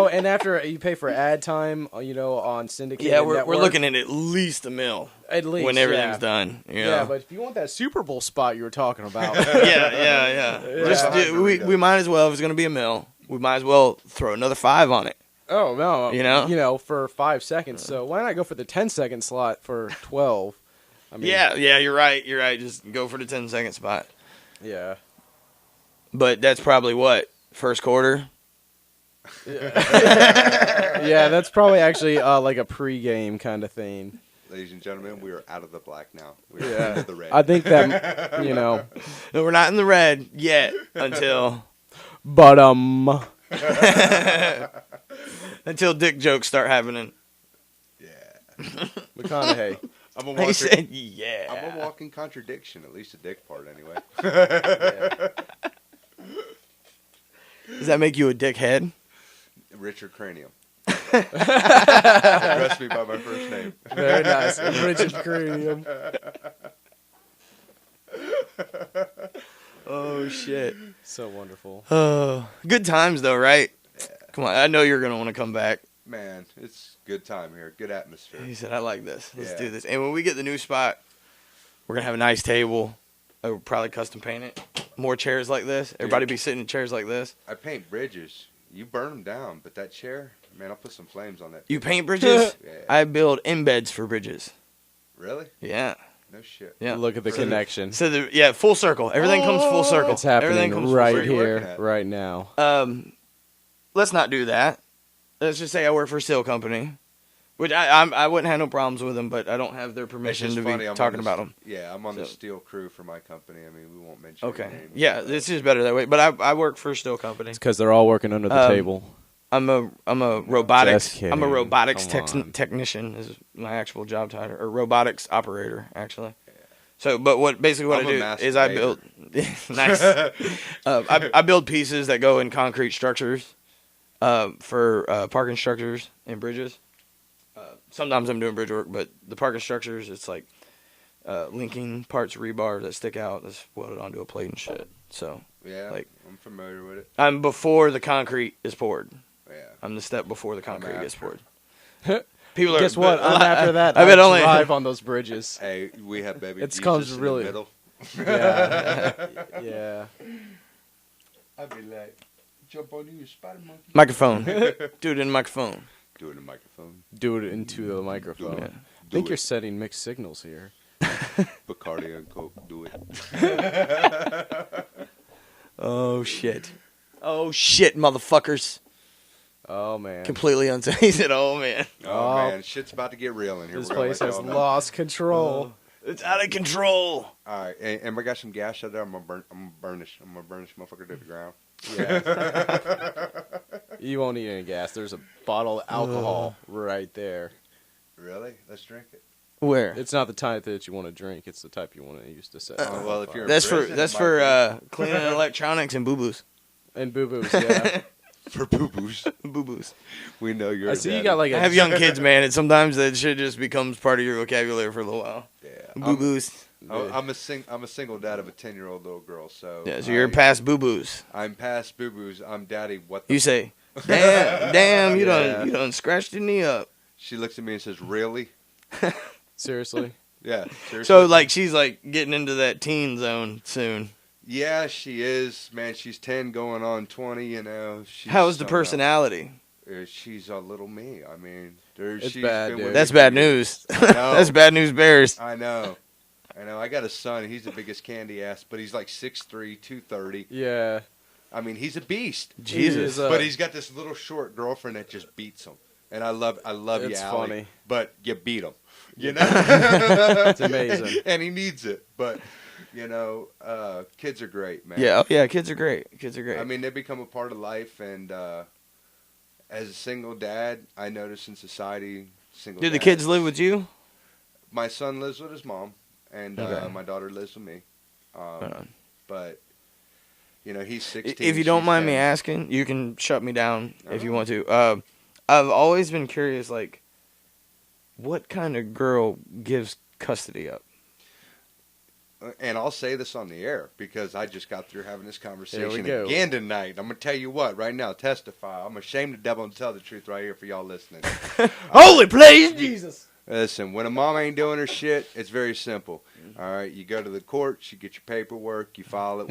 And after you pay for ad time, on Syndicate. Yeah, and we're network, looking at least $1 million at least when everything's done. Yeah, but if you want that Super Bowl spot you were talking about, yeah. We might as well. If it's gonna be $1 million, we might as well throw another 5 on it. Oh no, for 5 seconds. So why not go for the 10-second slot for 12? I mean, Yeah, you're right. Just go for the 10-second spot. Yeah. But that's probably what, first quarter? Yeah, that's probably actually like a pre-game kind of thing. Ladies and gentlemen, we are out of the black now. We're Yeah. into the red. I think that No, we're not in the red yet until but until dick jokes start happening. Yeah. McConaughey. I'm a He walking, said, "Yeah." I'm a walking contradiction, at least the dick part anyway. Does that make you a dickhead? Richard Cranium. Address me by my first name. Very nice. Richard Cranium. Oh shit! So wonderful. Oh, good times though, right? Yeah. Come on, I know you're gonna want to come back. Man, it's good time here. Good atmosphere. He said, "I like this. Let's Yeah. do this." And when we get the new spot, we're gonna have a nice table. We'll probably custom paint it. More chairs like this. Everybody be sitting in chairs like this. I paint bridges. You burn them down, but that chair, man, I'll put some flames on that. You paint bridges? Yeah. I build embeds for bridges. Really? Yeah. No shit. Yeah. Look at the connection. So full circle. Everything comes full circle. It's happening Everything comes right full circle. here, right now. Let's not do that. Let's just say I work for a steel company, which I wouldn't have no problems with them, but I don't have their permission to be talking about them. Yeah, I'm on the steel crew for my company. I mean, we won't mention any Okay. names, Yeah, this is better that way. But I work for a steel company. It's because they're all working under the table. I'm a robotics Just kidding. I'm a robotics Come on. technician is my actual job title, or robotics operator actually. So, but what I do is I build nice. I build pieces that go in concrete structures for parking structures and bridges. Sometimes I'm doing bridge work, but the parking structures, it's like linking parts of rebar that stick out that's welded onto a plate and shit. So Yeah, like I'm familiar with it. I'm before the concrete is poured. Yeah. I'm the step before the concrete gets poured. People Guess what? I'm after that. I bet I only drive on those bridges. Hey, we have baby It's Jesus comes in really- the middle. Yeah. Yeah. I'd be like, jump on you, spider monkey. Microphone. Do it in the microphone. Do it in the microphone. Do it into the microphone. Yeah. I think you're setting mixed signals here. Bacardi and Coke, do it. Oh shit. Oh shit, motherfuckers. Oh man. Completely unsafe. He said, oh man. Oh, man, shit's about to get real in here. This We're gonna place let has y'all know. lost control. It's out of control. All right, and we got some gas out there. I'm gonna burn this motherfucker to the ground. Yeah. You won't need any gas. There's a bottle of alcohol right there. Really? Let's drink it. Where? It's not the type that you want to drink. It's the type you want to use to set. Oh, well, if you're That's for prison, it cleaning electronics and boo-boos. And boo-boos, yeah. for boo-boos. Boo-boos. We know you're. I see you got like I a have young kids, man, and sometimes that shit just becomes part of your vocabulary for a little while. Yeah. Boo-boos. I'm a single dad of a 10-year-old little girl. So Yeah, so you're past boo-boos. I'm past boo-boos. I'm daddy. What the? You say, damn, you Yeah. done scratched your knee up. She looks at me and says, "Really?" seriously. Yeah. Seriously. So, like, she's, like, getting into that teen zone soon. Yeah, she is. Man, she's 10 going on 20, you know. She's How's the something personality? else. She's a little me. I mean, It's she's bad, been dude. with That's me bad for years. news. I know. That's bad news bears. I know. I got a son. He's the biggest candy ass, but he's like 6'3", 230. Yeah. I mean, he's a beast. Jesus. But he's got this little short girlfriend that just beats him. And I love you, It's Allie. funny. But you beat him. You know? It's amazing. And he needs it. But, you know, kids are great, man. Yeah, yeah, kids are great. Kids are great. I mean, they become a part of life. And as a single dad, I notice in society, single Do the dads- kids live with you? My son lives with his mom. And Okay. my daughter lives with me. Right on. But, you know, he's 16. If you don't she's mind me 10. asking, you can shut me down if you Oh. want to. I've always been curious, like, what kind of girl gives custody up? And I'll say this on the air because I just got through having this conversation go. again tonight. I'm going to tell you what, right now, testify. I'm ashamed to devil and tell the truth right here for y'all listening. Holy praise Jesus! Listen, when a mom ain't doing her shit, it's very simple. All right, you go to the courts, you get your paperwork, you file it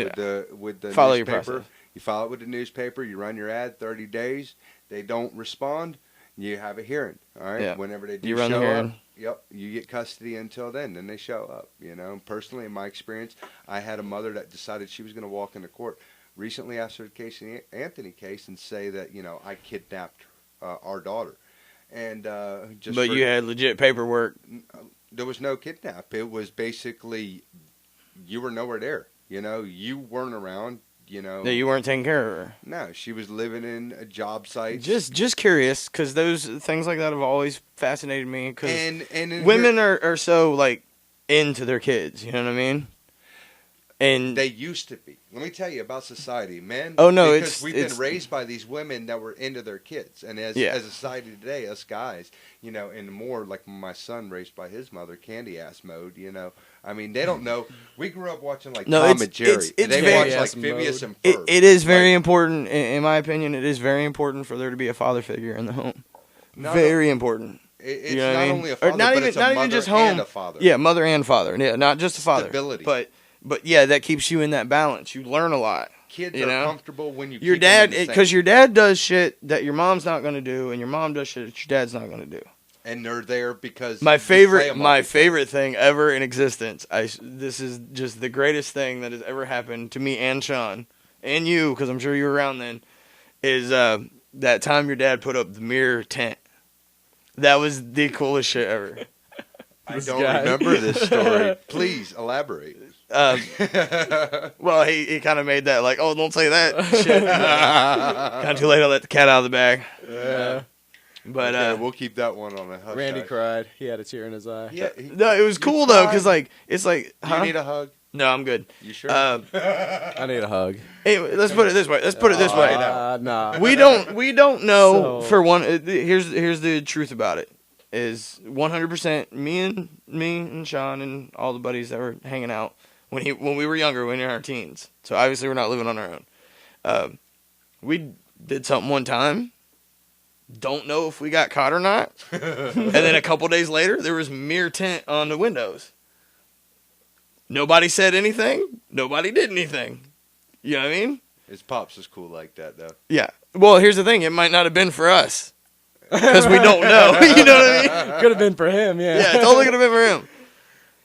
with the Follow your newspaper. process. You file it with the newspaper, you run your ad 30 days. They don't respond, you have a hearing. All right, Yeah. whenever they do You run the show hearing. up, yep, you get custody until then they show up. You know, personally, in my experience, I had a mother that decided she was going to walk into court recently after the Casey Anthony case and say that, you know, I kidnapped our daughter. And just But for- you had legit paperwork. there was no kidnap. It was basically you were nowhere there. You know, you weren't around. You know, That you weren't taking care of her. no, she was living in a job site. Just curious, because those things like that have always fascinated me. Because and in women are so like into their kids. You know what I mean? And they used to be. Let me tell you about society, man. Oh, no, because we've it's- been raised by these women that were into their kids, and as a society today, us guys, you know, and more like my son raised by his mother, candy ass mode. You know, I mean, they don't know. We grew up watching like No, Tom it's- and Jerry. it's they very- watch like Candy-ass Phineas mode. and Ferb. it is very Like, important, in my opinion. It is very important for there to be a father figure in the home. No, Very important. It's You know what not I mean? only a Or father, not but even- it's a not even mother just and home. a father. Yeah, mother and father. Yeah, not just a father. Stability. But yeah, that keeps you in that balance. You learn a lot. kids You are know? comfortable when you Your keep them in dad, the same- because your dad does shit that your mom's not going to do, and your mom does shit that your dad's not going to do. and they're there because My you play 'em off my each other. favorite thing ever in existence. This is just the greatest thing that has ever happened to me and Sean and you, because I'm sure you were around then. Is that time your dad put up the mirror tent? That was the coolest shit ever. I don't remember this story. Please elaborate. Well, he kind of made that like, oh, don't say that shit. Kind of too late. I let the cat out of the bag. Yeah. But Okay, we'll keep that one on a hush. Randy hush. cried. He had a tear in his eye. Yeah. no, it was cool though, because like it's like, Do you need a hug? no, I'm good. You sure? I need a hug. Anyway, let's put it this way. Nah. We don't know So- for one. Here's the truth about it. Is 100% me and Sean and all the buddies that were hanging out when we were younger, when we were in our teens. So obviously we're not living on our own. We did something one time. Don't know if we got caught or not. And then a couple days later, there was mirror tint on the windows. Nobody said anything. Nobody did anything. You know what I mean? His pops is cool like that, though. Yeah. Well, here's the thing. It might not have been for us. Because we don't know. You know what I mean? Could have been for him, yeah. Yeah, it totally could have been for him.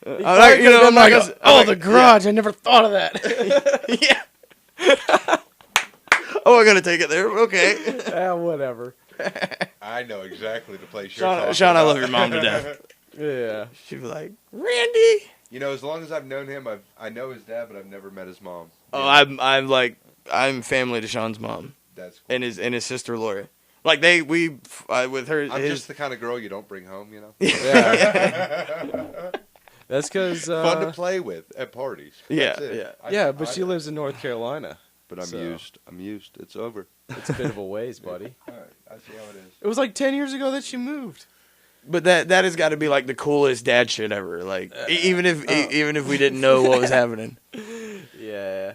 I'm not, Probably you know, could've I'm been not like, gonna, oh, I'm the like, garage. I never thought of that. Yeah. Oh, I gotta take it there. Okay. Whatever. I know exactly the place you're talking Sean, I about. love your mom to death. Yeah. She'd be like, Randy. You know, as long as I've known him, I know his dad, but I've never met his mom. Oh, Yeah, I'm family to Sean's mom that's cool. and his sister Lori. Like with her. I'm just the kind of girl you don't bring home, you know. Yeah. That's because. Fun to play with at parties. Yeah, That's it. Yeah, but she lives in North Carolina. But I'm so- used. I'm used. It's over. It's a bit of a ways, buddy. All right, I see how it is. It was like 10 years ago that she moved. But that has got to be like the coolest dad shit ever. Like even if we didn't know what was happening, Yeah.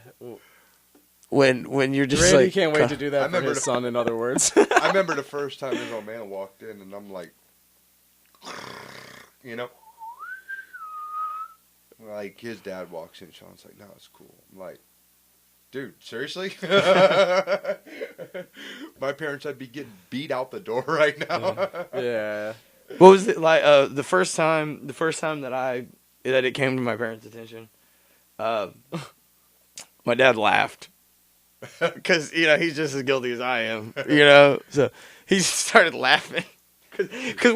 when you're just Randy like, can't wait to do I that for remember his the- son, in other words. I remember the first time his old man walked in, and I'm like, you know, like his dad walks in, Sean's like, no, it's cool. I'm like, dude, seriously? My parents, I'd be getting beat out the door right now. Yeah. what was it like? The first time that it came to my parents' attention, my dad laughed because he's just as guilty as I am. So he started laughing because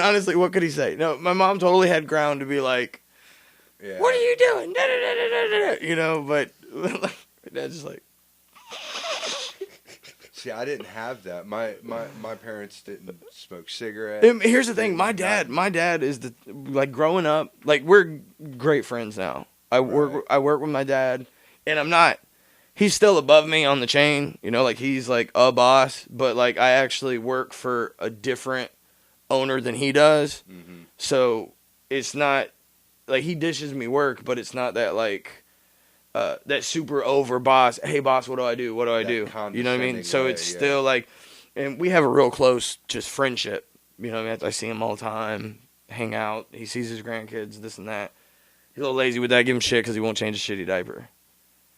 honestly, what could he say? No, my mom totally had ground to be like, Yeah. "What are you doing?" Da, da, da, da, da, da. But my dad's just like, See, I didn't have that. My parents didn't smoke cigarettes. Here's the thing, my dad is growing up, like we're great friends now. I work with my dad, and he's still above me on the chain, like he's like a boss, but like I actually work for a different owner than he does. Mm-hmm. So it's not like he dishes me work, but it's not that like that super over boss. Hey boss, what do I do? What do I That do? You know what I mean? condescending So way, it's yeah. still like, and we have a real close just friendship. You know what I mean? I see him all the time, hang out. He sees his grandkids, this and that. He's a little lazy with that. Give him shit because he won't change a shitty diaper.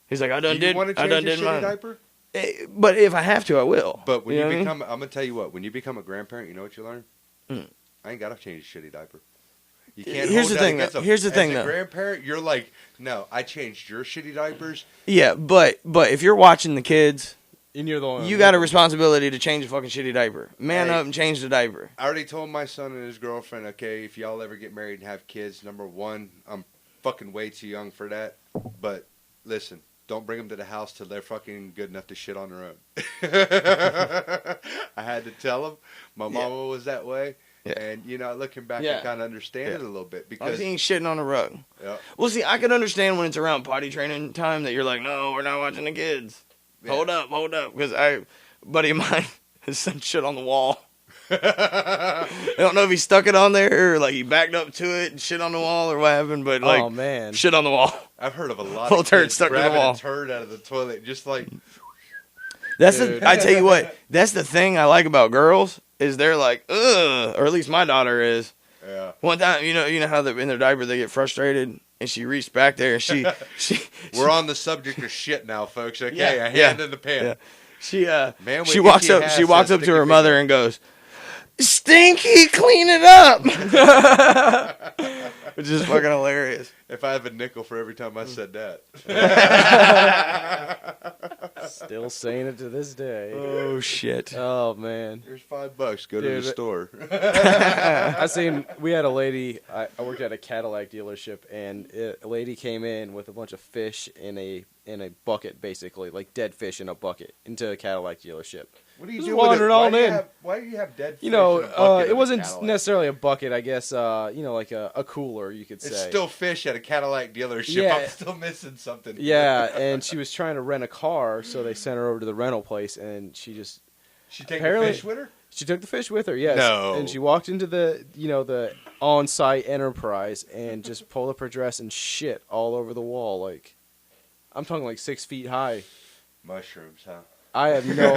He's like, I Do you want to change a shitty mine. diaper? But if I have to, I will. But when You you know what I mean? become, I'm gonna tell you what. When you become a grandparent, you know what you learn? Mm. I ain't gotta change a shitty diaper. You can't. Here's hold the that thing, against though. them. Here's the thing, As a though. grandparent, you're like, no, I changed your shitty diapers. Yeah, but if you're watching the kids, And you're the one. you got a responsibility to change a fucking shitty diaper. Man Hey. up and change the diaper. I already told my son and his girlfriend, okay, if y'all ever get married and have kids, number one, I'm fucking way too young for that. But listen, don't bring them to the house till they're fucking good enough to shit on their own. I had to tell them. My mama was that way. Yeah. And, looking back, Yeah. I kind of understand it a little bit. I Because, think shitting on a rug. yeah, Well, see, I can understand when it's around potty training time that you're like, no, we're not watching the kids. Yeah. Hold up. Because a buddy of mine, his son shit on the wall. I don't know if he stuck it on there or like he backed up to it and shit on the wall or what happened, but like Oh, man. shit on the wall. I've heard of a lot Little of turd kids stuck to the grabbing wall. a turd out of the toilet, just like, That's Dude. I tell you what, that's the thing I like about girls is they're like, ugh, or at least my daughter is. yeah. One time, you know how in their diaper they get frustrated and she reached back there, and she We're on the subject of shit now, folks. Okay, Yeah, a hand in the pan. yeah. She Man, she walks up to her finger. mother and goes, "Stinky, clean it up." Which is fucking hilarious. If I have a nickel for every time I said that. Still saying it to this day. Oh shit. Oh man. Here's $5. Go to the store. We had a lady. I worked at a Cadillac dealership, and a lady came in with a bunch of fish in a bucket, basically, like dead fish in a bucket, into a Cadillac dealership. What do you Just do with it? wandered all in. Why do you have dead fish You know, in a bucket it of a wasn't Cadillac? necessarily a bucket, I guess. Like a cooler, you could say. It's still fish at a Cadillac dealership. Yeah. I'm still missing something. Yeah, and she was trying to rent a car, so they sent her over to the rental place, and she take apparently- the fish with her? She took the fish with her, yes. No. And she walked into the on-site Enterprise and just pulled up her dress and shit all over the wall. Like, I'm talking like 6 feet high. Mushrooms, huh? I have no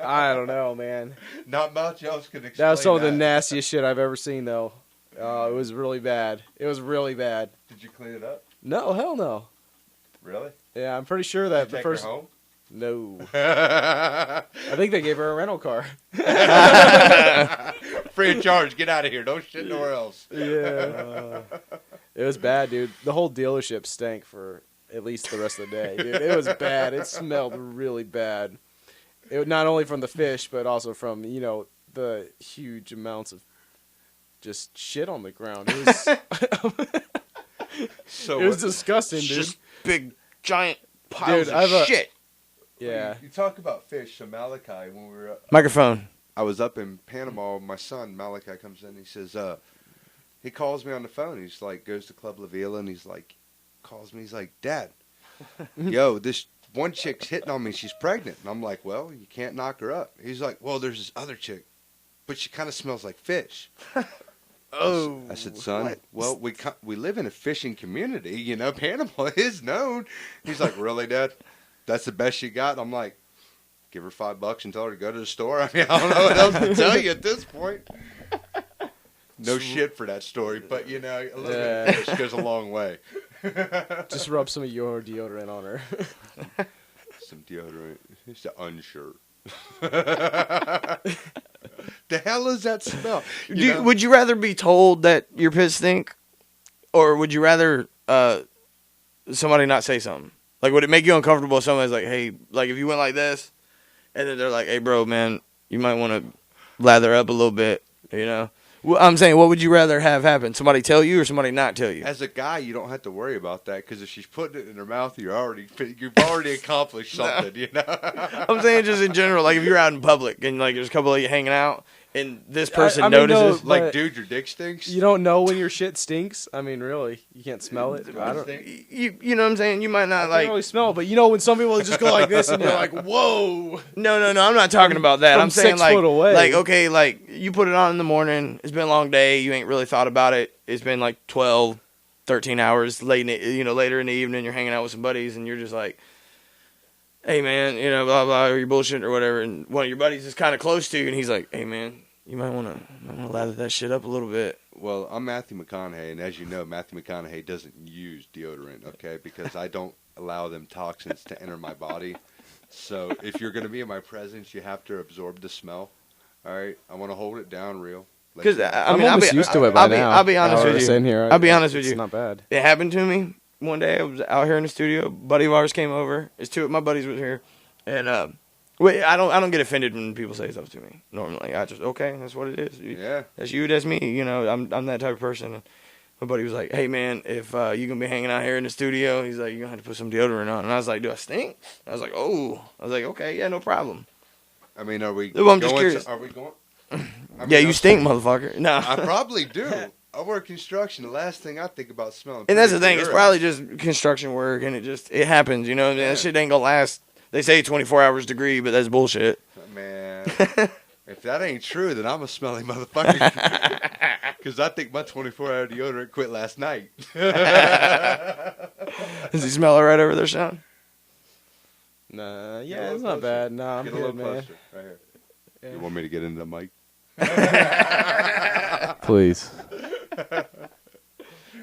I don't know, man. Not much else could explain That was some of the nastiest shit I've ever seen, though. It was really bad. It was really bad. Did you clean it up? No, hell no. Really? Yeah, I'm pretty sure that Did you the take first... her home? No. I think they gave her a rental car. Free of charge. Get out of here. Don't shit nowhere else. Yeah. It was bad, dude. The whole dealership stank for at least the rest of the day, dude. It was bad. It smelled really bad. Not only from the fish, but also from, the huge amounts of just shit on the ground. It was disgusting, dude. Just big, giant piles Dude, of shit. Yeah. You talk about fish. So Malachi, when we were Microphone. I was up in Panama. My son Malachi comes in. He says, he calls me on the phone. He's like, goes to Club La Vila, and he's like, calls me. He's like, Dad, yo, this one chick's hitting on me. She's pregnant. And I'm like, well, you can't knock her up. He's like, well, there's this other chick, but she kind of smells like fish. Oh. I said, son, what? well, we live in a fishing community. Panama is known. He's like, really, Dad? That's the best you got? I'm like, give her $5 and tell her to go to the store. I mean, I don't know what else to tell you at this point. No shit for that story, but a little bit of fish goes a long way. Just rub some of your deodorant on her. Some deodorant. It's the unsure. The hell is that smell? Would you rather be told that your piss stink, or would you rather somebody not say something? Like, would it make you uncomfortable if somebody's like, hey, like if you went like this, and then they're like, hey, bro, man, you might want to lather up a little bit, Well, I'm saying, what would you rather have happen? Somebody tell you or somebody not tell you? As a guy, you don't have to worry about that, because if she's putting it in her mouth, you've already accomplished something, I'm saying just in general, like if you're out in public and like there's a couple of you hanging out and this person notices. No, like, dude, your dick stinks. You don't know when your shit stinks? I mean, really? You can't smell it? I don't... You know what I'm saying? You might not I can't really smell it, but when some people just go like this and you're like, whoa. No, I'm not talking about that. From I'm saying 6 foot away. like, okay, like you put it on in the morning. It's been a long day. You ain't really thought about it. It's been like 12, 13 hours later in the evening. You're hanging out with some buddies and you're just like, hey man, blah, blah, or you're bullshitting or whatever. And one of your buddies is kind of close to you and he's like, hey man, you might want to lather that shit up a little bit. Well, I'm Matthew McConaughey, and as you know, Matthew McConaughey doesn't use deodorant, okay, because I don't allow them toxins to enter my body. So if you're going to be in my presence, you have to absorb the smell. All right? I want to hold it down real. Because I'm almost used to it by now. I'll be honest with you. I'll be honest with you. It's not bad. It happened to me one day. I was out here in the studio. A buddy of ours came over. My buddies was here, and I don't get offended when people say stuff to me. Normally, I just that's what it is. Yeah, that's you. That's me. I'm that type of person. And my buddy was like, "Hey man, if you gonna be hanging out here in the studio, he's like, you're gonna have to put some deodorant on." And I was like, "Do I stink?" I was like, "Oh." I was like, "Okay, yeah, no problem." I mean, are we? Well, I'm just curious. Are we going? Yeah, you stink, motherfucker. No, I probably do. I work construction. The last thing I think about smelling. And that's the thing. It's probably just construction work, and it happens. Yeah. That shit ain't gonna last. They say 24 hours degree, but that's bullshit. Man, if that ain't true, then I'm a smelly motherfucker. Because I think my 24-hour deodorant quit last night. Does he smell it right over there, Sean? Nah, yeah, it's not bad. Nah, I'm Get good, a little man. closer, right here. Yeah. You want me to get into the mic? Please.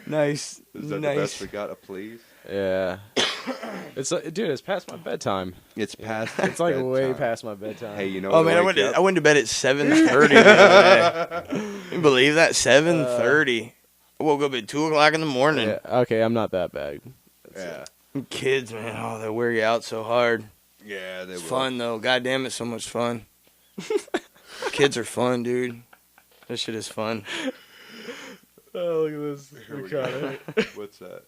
Nice. Is that nice. the best we got? A please? Yeah. It's past my bedtime. It's past. It's like bedtime. way past my bedtime. Hey, you know? Oh what man, I went to bed at 7:30 the other day. You believe that? 7:30. I woke up at 2:00 in the morning. Yeah, okay, I'm not that bad. Yeah. Kids, man, oh, they wear you out so hard. Yeah, they It's will. fun though. God damn, it's so much fun. Kids are fun, dude. This shit is fun. Oh, look at this. Here we Mcconaughey. go. What's that?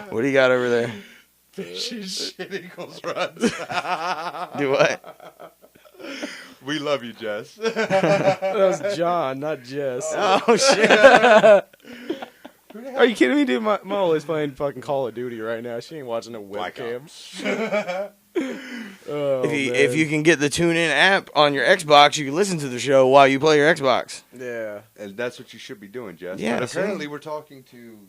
What do you got over there? Shit equals runs. Do what? We love you, Jess. That was John, not Jess. Oh shit! Are you kidding me, dude? My Molly's playing fucking Call of Duty right now. She ain't watching a Black webcam. Ops. Oh, If you can get the TuneIn app on your Xbox, you can listen to the show while you play your Xbox. yeah. And that's what you should be doing, Jess. Yeah, But see? apparently we're talking to...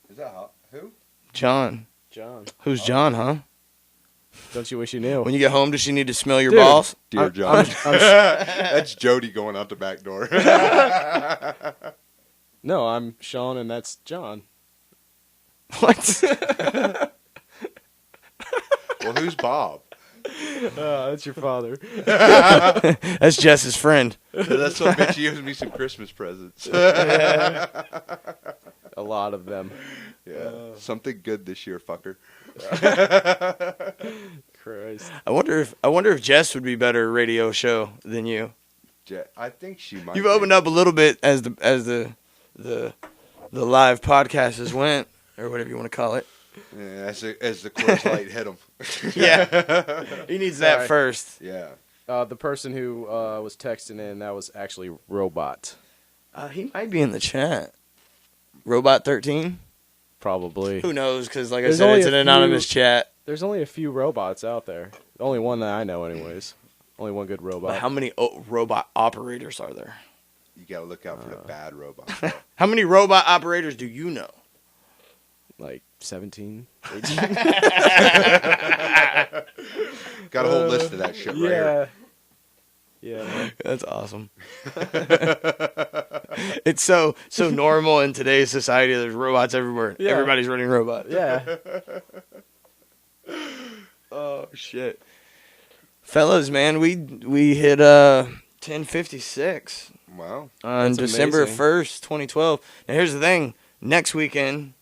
Is that who? John. John, Who's John, huh? don't you wish you knew? When you get home, does she need to smell your Dude. balls? Dear John. That's Jody going out the back door. No, I'm Sean, and that's John. What? Well, who's Bob? That's your father. That's Jess's friend. That's what bitch gives me some Christmas presents. A lot of them. Yeah. Something good this year, fucker. Christ. I wonder if Jess would be better at radio show than you. I think she might. You've opened up a little bit as the live podcast has went, or whatever you want to call it. Yeah, as the course light hit him. Yeah. He needs that Sorry. first. Yeah. The person who was texting in, that was actually Robot. He might be in the chat. Robot 13? Probably. Who knows? Because like I There's said, only it's an a anonymous few- chat. There's only a few robots out there. Only one that I know, anyways. Only one good robot. But how many robot operators are there? You gotta look out for the bad robot. How many robot operators do you know? Like 17, 18? Got a whole list of that shit right here. Yeah, man. That's awesome. It's so normal in today's society. There's robots everywhere. Yeah. Everybody's running robots. Yeah. Oh shit, fellas, man, we hit 10:56 Wow. on That's December amazing. 1st, 2012. Now here's the thing: next weekend,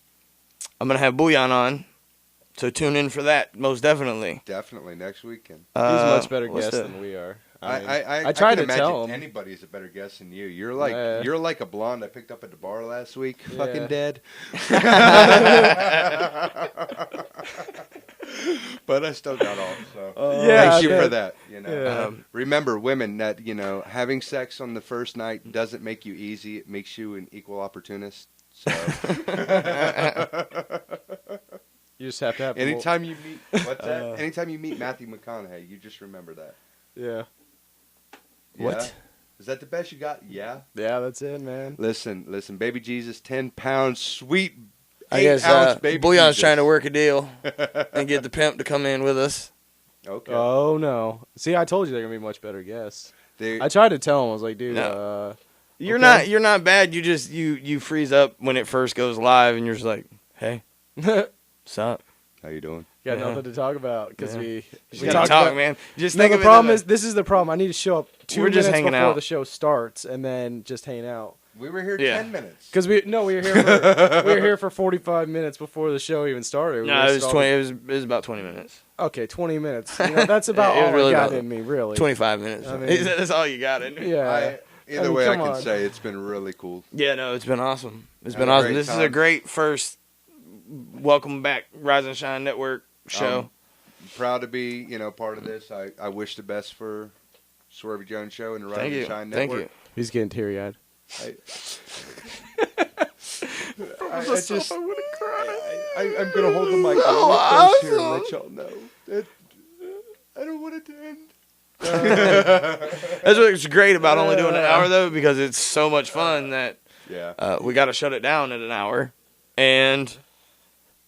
I'm gonna have Bouillon on, so tune in for that. Most definitely. Definitely next weekend. He's a much better what's guest the- than we are. I tried can to imagine tell him. anybody's a better guest than you. You're Yeah. like a blonde I picked up at the bar last week. Yeah. Fucking dead. But I still got off. So Yeah, thank you I for did. that. You know, Yeah. remember, women, that having sex on the first night doesn't make you easy. It makes you an equal opportunist. So You just have to have anytime you meet anytime you meet Matthew McConaughey, you just remember that. Yeah. What? Yeah? Is that the best you got? Yeah. Yeah, that's it, man. Listen, baby Jesus, 10 pounds, sweet. I guess 8-ounce baby Bouillon's Jesus. trying to work a deal and get the pimp to come in with us. Okay. Oh, no. See, I told you they're going to be much better guests. They- I tried to tell him. I was like, dude, No. You're Okay. not bad. You just you freeze up when it first goes live, and you're just like, hey, what's up? How you doing? got Yeah. nothing to talk about because Yeah. we You we gotta talked talk, about, man. Just No, think the of it problem in a- is, this is the problem. I need to show up 2 We're just minutes hanging before out. the show starts and then just hang out. We were here Yeah. 10 minutes. Because we were here for 45 minutes before the show even started. We No, just it was all- 20. It was about 20 minutes. Okay, 20 minutes. That's about Yeah, it was all really I got about in me, really. 25 minutes. I mean- That's all you got in. Yeah. Either mean, way, I come can on. say it's been really cool. Yeah, no, it's been awesome. It's Had been a awesome. great This is a time. great first welcome back Rise and Shine Network show. Proud to be, part of this. I wish the best for Swervey Jones Show and the Rise Thank and you. Shine Thank Network. you. He's getting teary-eyed. I'm gonna hold the mic really close here and let y'all know that I don't want it to end. That's what's great about only doing an hour though, because it's so much fun that Yeah. we got to shut it down at an hour, and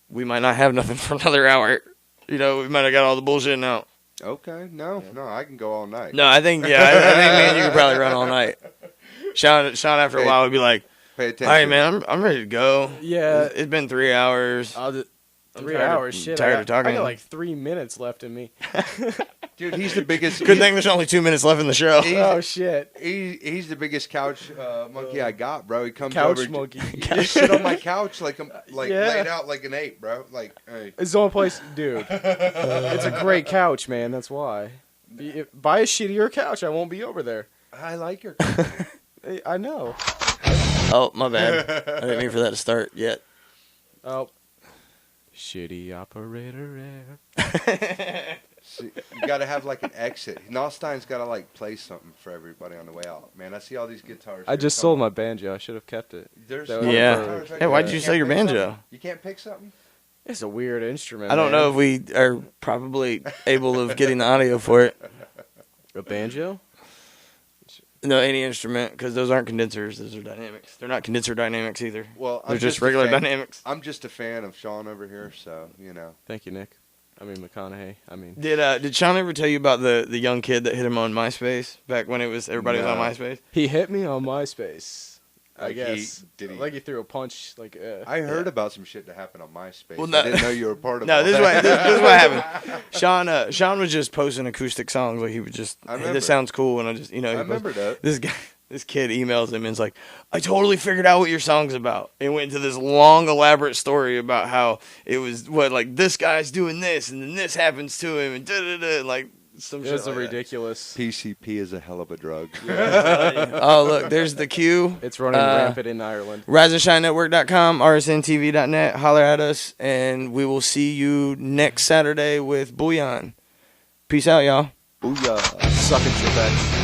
we might not have nothing for another hour. We might have got all the bullshit out. Okay. No, I can go all night. No, I think me and you could probably run all night. Sean after a while would be like, Pay attention. all right, man, I'm ready to go. Yeah. It's been 3 hours. I'm 3 hours. Shit. tired of talking. I got like 3 minutes left in me. Dude, he's the biggest. Good thing there's only 2 minutes left in the show. Oh shit. He's the biggest couch monkey I got, bro. He comes Couch over, monkey. He just sit on my couch like I'm Yeah. laid out like an ape, bro. Like, hey. It's the only place, dude. It's a great couch, man. That's why. Buy a shittier couch. I won't be over there. I like your. I know. Oh, my bad. I didn't mean for that to start yet. Oh. Shitty operator air. See, you got to have like an exit. Nothstine's got to like play something for everybody on the way out. Man, I see all these guitars. I just sold my banjo. I should have kept it. There's That some was Yeah. guitars right Hey, why'd there. you can't sell your pick banjo? something? You can't pick something? It's a weird instrument. I don't man. know if we are probably able of getting the audio for it. A banjo? No, any instrument, because those aren't condensers. Those are dynamics. They're not condenser dynamics either. Well, They're I'm just a regular fan. dynamics. I'm just a fan of Sean over here, so, you know. Thank you, Nick. I mean, Mcconaughey. I mean, Did Sean ever tell you about the young kid that hit him on MySpace back when everybody was on No. MySpace? he hit me on MySpace. I Like guess. did he? Like he threw a punch. Like I heard about some shit that happened on MySpace. Well, I no- didn't know you were part of No, all this is that. what this is what happened. Sean was just posting acoustic songs. Like he would just, I hey, remember. this sounds cool, and I just, I he posted- remember that. This kid emails him and is like, I totally figured out what your song's about. And went into this long, elaborate story about how it was this guy's doing this, and then this happens to him, and da-da-da, like some it shit was a like that. ridiculous. PCP is a hell of a drug. Oh, look, there's the cue. It's running rampant in Ireland. RiseandShineNetwork.com, RSNTV.net. Holler at us, and we will see you next Saturday with Bouillon. Peace out, y'all. Booyah. Suck at your back.